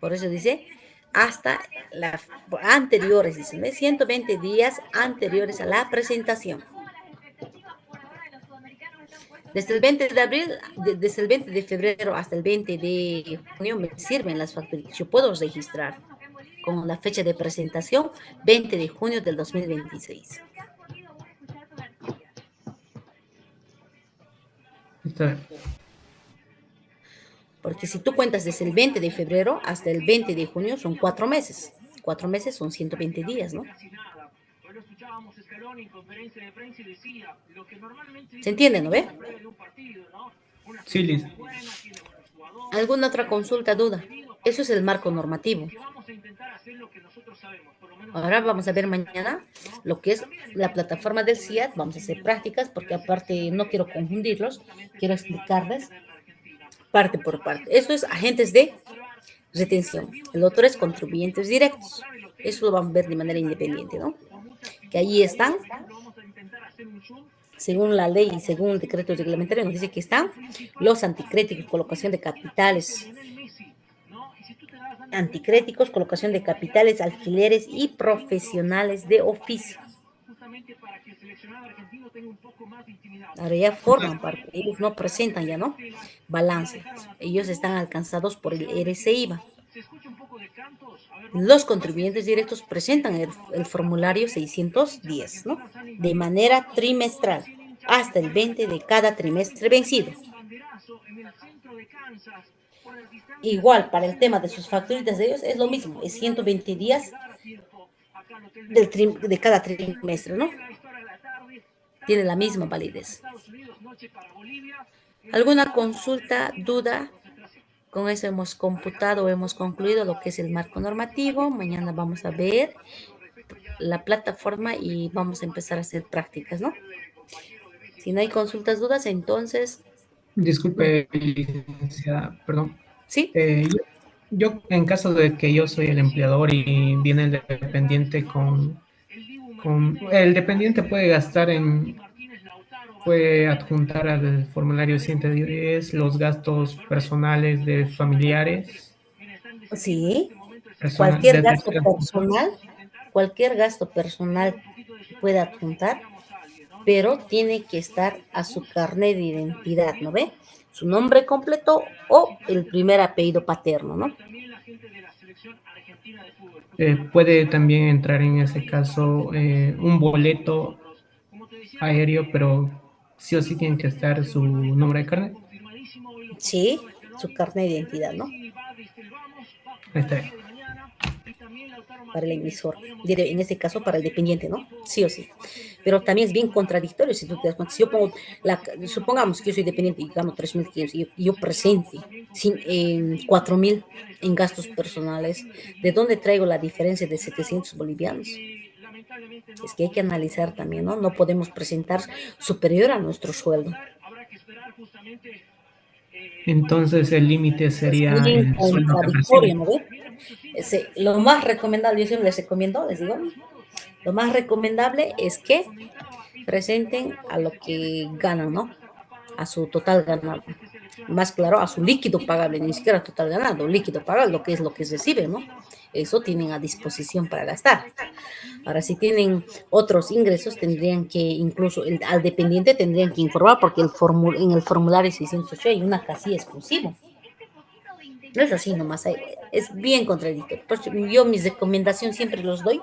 Por eso dice hasta anteriores, dice, ¿ve? 120 días anteriores a la presentación. Desde el 20 de abril, desde el 20 de febrero hasta el 20 de junio me sirven las facturas. Yo puedo registrar con la fecha de presentación 20 de junio del 2026. Está bien. Porque si tú cuentas desde el 20 de febrero hasta el 20 de junio son 4 meses. 4 meses son 120 días, ¿no? ¿Se entiende, no ve? Sí, Liz. ¿Alguna otra consulta, duda? Eso es el marco normativo. Ahora vamos a ver mañana lo que es la plataforma del CIAT. Vamos a hacer prácticas porque aparte no quiero confundirlos. Quiero explicarles parte por parte. Eso es agentes de retención. El otro es contribuyentes directos. Eso lo vamos a ver de manera independiente, ¿no? Que ahí están, según la ley y según el decreto reglamentario, nos dice que están los anticréticos, colocación de capitales, anticréticos, colocación de capitales, alquileres y profesionales de oficio. Ahora ya forman parte, ellos no presentan ya, ¿no? Balance. Ellos están alcanzados por el IVA. Los contribuyentes directos presentan el formulario 610, ¿no? De manera trimestral, hasta el 20 de cada trimestre vencido. Igual, para el tema de sus facturitas de ellos, es lo mismo, es 120 días de cada trimestre, ¿no? Tiene la misma validez. ¿Alguna consulta, duda? Con eso hemos computado, hemos concluido lo que es el marco normativo. Mañana vamos a ver la plataforma y vamos a empezar a hacer prácticas, ¿no? Si no hay consultas, dudas, entonces... Disculpe, licenciada, perdón. ¿Sí? Yo, en caso de que yo soy el empleador y viene el dependiente el dependiente puede puede adjuntar al formulario 110 los gastos personales de familiares. Sí, cualquier gasto personal puede adjuntar, pero tiene que estar a su carnet de identidad, ¿no ve? Su nombre completo o el primer apellido paterno, ¿no? Puede también entrar en ese caso un boleto aéreo, pero sí o sí tiene que estar su nombre de carnet. Sí, su carnet de identidad, ¿no? Está bien. Para el emisor, en este caso para el dependiente, ¿no? Sí o sí. Pero también es bien contradictorio si tú te das cuenta. Si yo pongo, supongamos que yo soy dependiente y gano 3.500 y yo presente 4.000 en gastos personales, ¿de dónde traigo la diferencia de 700 bolivianos? Es que hay que analizar también, ¿no? No podemos presentar superior a nuestro sueldo. Entonces el límite sería el sueldo que percibe. ¿No ve? Lo más recomendable, yo siempre les recomiendo, les digo, Lo más recomendable es que presenten a lo que ganan, ¿no? A su total ganado. Más claro, a su líquido pagable, ni siquiera total ganado, líquido pagable, lo que reciben, ¿no? Eso tienen a disposición para gastar. Ahora, si tienen otros ingresos, tendrían que, incluso al dependiente tendrían que informar, porque en el formulario 608 hay una casilla exclusiva. No es así nomás, es bien contradictorio. Por eso yo mis recomendaciones siempre los doy.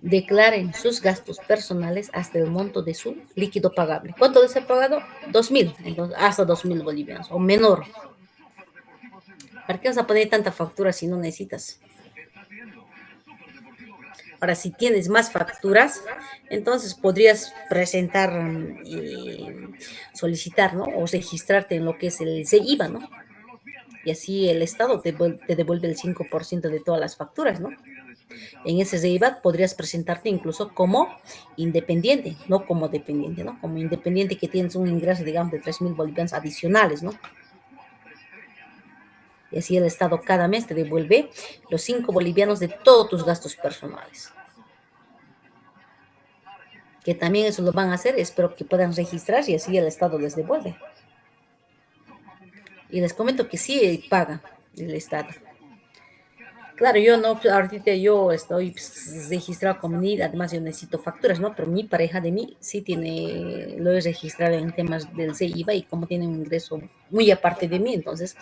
Declaren sus gastos personales hasta el monto de su líquido pagable. ¿Cuánto debe ser pagado? 2.000, entonces hasta 2.000 bolivianos o menor. ¿Para qué vas a poner tanta factura si no necesitas? Ahora, si tienes más facturas, entonces podrías presentar y solicitar, ¿no? O registrarte en lo que es el CIVA, ¿no? Y así el Estado te devuelve el 5% de todas las facturas, ¿no? En ese CIVA podrías presentarte incluso como independiente, no como dependiente, ¿no? Como independiente que tienes un ingreso, digamos, de 3.000 bolivianos adicionales, ¿no? Y así el Estado cada mes te devuelve los 5 bolivianos de todos tus gastos personales. Que también eso lo van a hacer, espero que puedan registrar y así el Estado les devuelve. Y les comento que sí paga el Estado. Claro, yo no, ahorita yo estoy registrado como NID, además yo necesito facturas, ¿no? Pero mi pareja de mí sí tiene, lo he registrado en temas del CIVA y como tiene un ingreso muy aparte de mí, entonces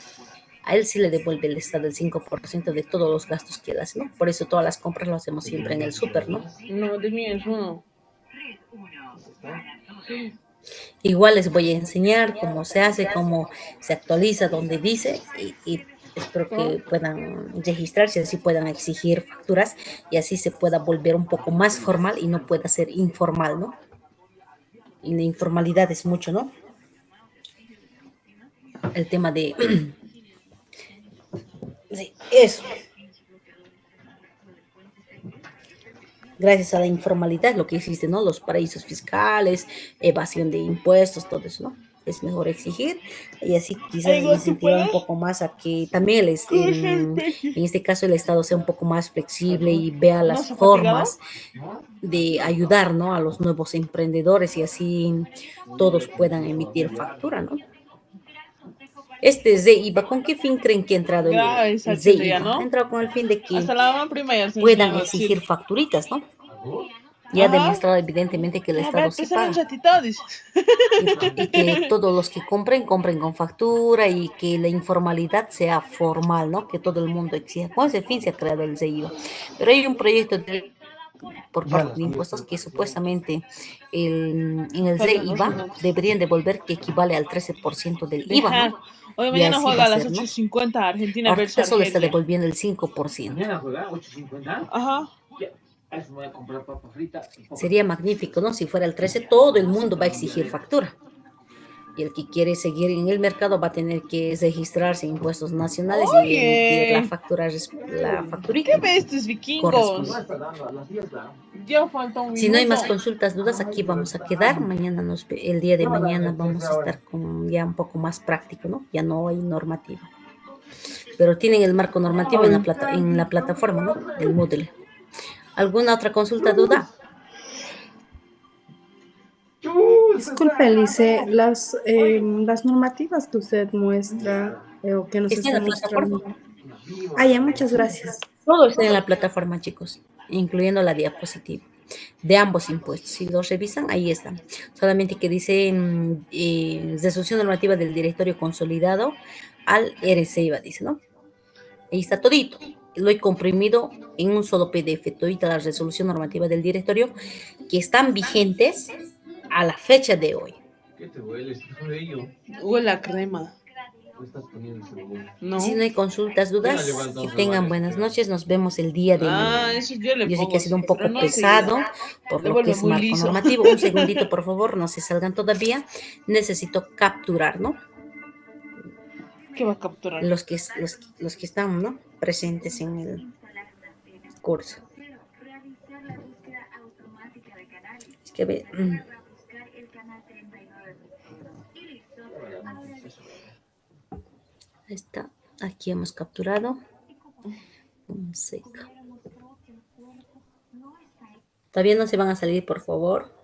a él sí le devuelve el Estado el 5% de todos los gastos que él hace, ¿no? Por eso todas las compras lo hacemos siempre en el súper, ¿no? No, de mí es uno. Igual les voy a enseñar cómo se hace, cómo se actualiza, donde dice y espero que puedan registrarse, así puedan exigir facturas y así se pueda volver un poco más formal y no pueda ser informal, ¿no? Y la informalidad es mucho, ¿no? El tema de... sí, eso. Gracias a la informalidad, lo que existe, ¿no? Los paraísos fiscales, evasión de impuestos, todo eso, ¿no? Es mejor exigir y así quizás Amigo, ¿tú incentivar un puedes? poco más a que también ¿Cómo es el precio? en este caso el Estado sea un poco más flexible y vea ¿No las se ha fatigado? formas de ayudar, ¿no? A los nuevos emprendedores y así todos puedan emitir factura, ¿no? Este ZIVA, ¿con qué fin creen que ha entrado Grave esa el chundería, ZIVA? Ha ¿no? entrado con el fin de que Hasta la mamá prima ya se puedan enseñaba a exigir decir. facturitas, ¿no? Y ha Ajá. demostrado evidentemente que el A Estado ver, sí pésame un paga. ratito, dice. Y que todos los que compren, compren con factura y que la informalidad sea formal, ¿no? Que todo el mundo exija. Con ese fin se ha creado el ZIVA. Pero hay un proyecto por parte de impuestos que supuestamente en el Faltan 2 ZIVA minutos. deberían devolver que equivale al 13% del IVA, Dejar. ¿no? Hoy Y mañana así juega va a a las ser, ocho ¿no? y cincuenta Argentina versus Ahorita solo está Argelia. devolviendo el 5%. Ajá. Sería magnífico, ¿no? Si fuera el 13, todo el mundo va a exigir factura. Y el que quiere seguir en el mercado va a tener que registrarse en impuestos nacionales y emitir la Oye, factura, la ¿qué facturita, ¿no? ves estos vikingos? Correspondiente. Ya falta un Si no hay minuto. más consultas, dudas, aquí vamos a quedar. Mañana el día de mañana vamos a estar con ya un poco más práctico, ¿no? Ya no hay normativa. Pero tienen el marco normativo en la plataforma, ¿no? Del Moodle. ¿Alguna otra consulta, duda? Disculpe, Lice, las normativas que usted muestra o que nos Está en está la plataforma. mostrando. Ah, ya, muchas gracias. Todo está en la plataforma, chicos, incluyendo la diapositiva de ambos impuestos. Si los revisan, ahí están. Solamente que dice resolución normativa del directorio consolidado al RCIVA, dice, ¿no? Ahí está todito. Lo he comprimido en un solo PDF, todita la resolución normativa del directorio que están vigentes a la fecha de hoy. Huele a crema. Si no No. hay consultas, dudas, que tengan buenas noches. Nos vemos el día de Ah, mañana. eso yo le Yo sé que pongo ha sido así, un pero poco no seguido. pesado por Le lo que vuelve es muy marco liso. normativo. Un segundito, por favor, no se salgan todavía. Necesito capturar, ¿no? ¿Qué va a capturar? Los que están, ¿no? Presentes en el curso. Es que ahí está. Aquí hemos capturado. Seca. Todavía no se van a salir, por favor.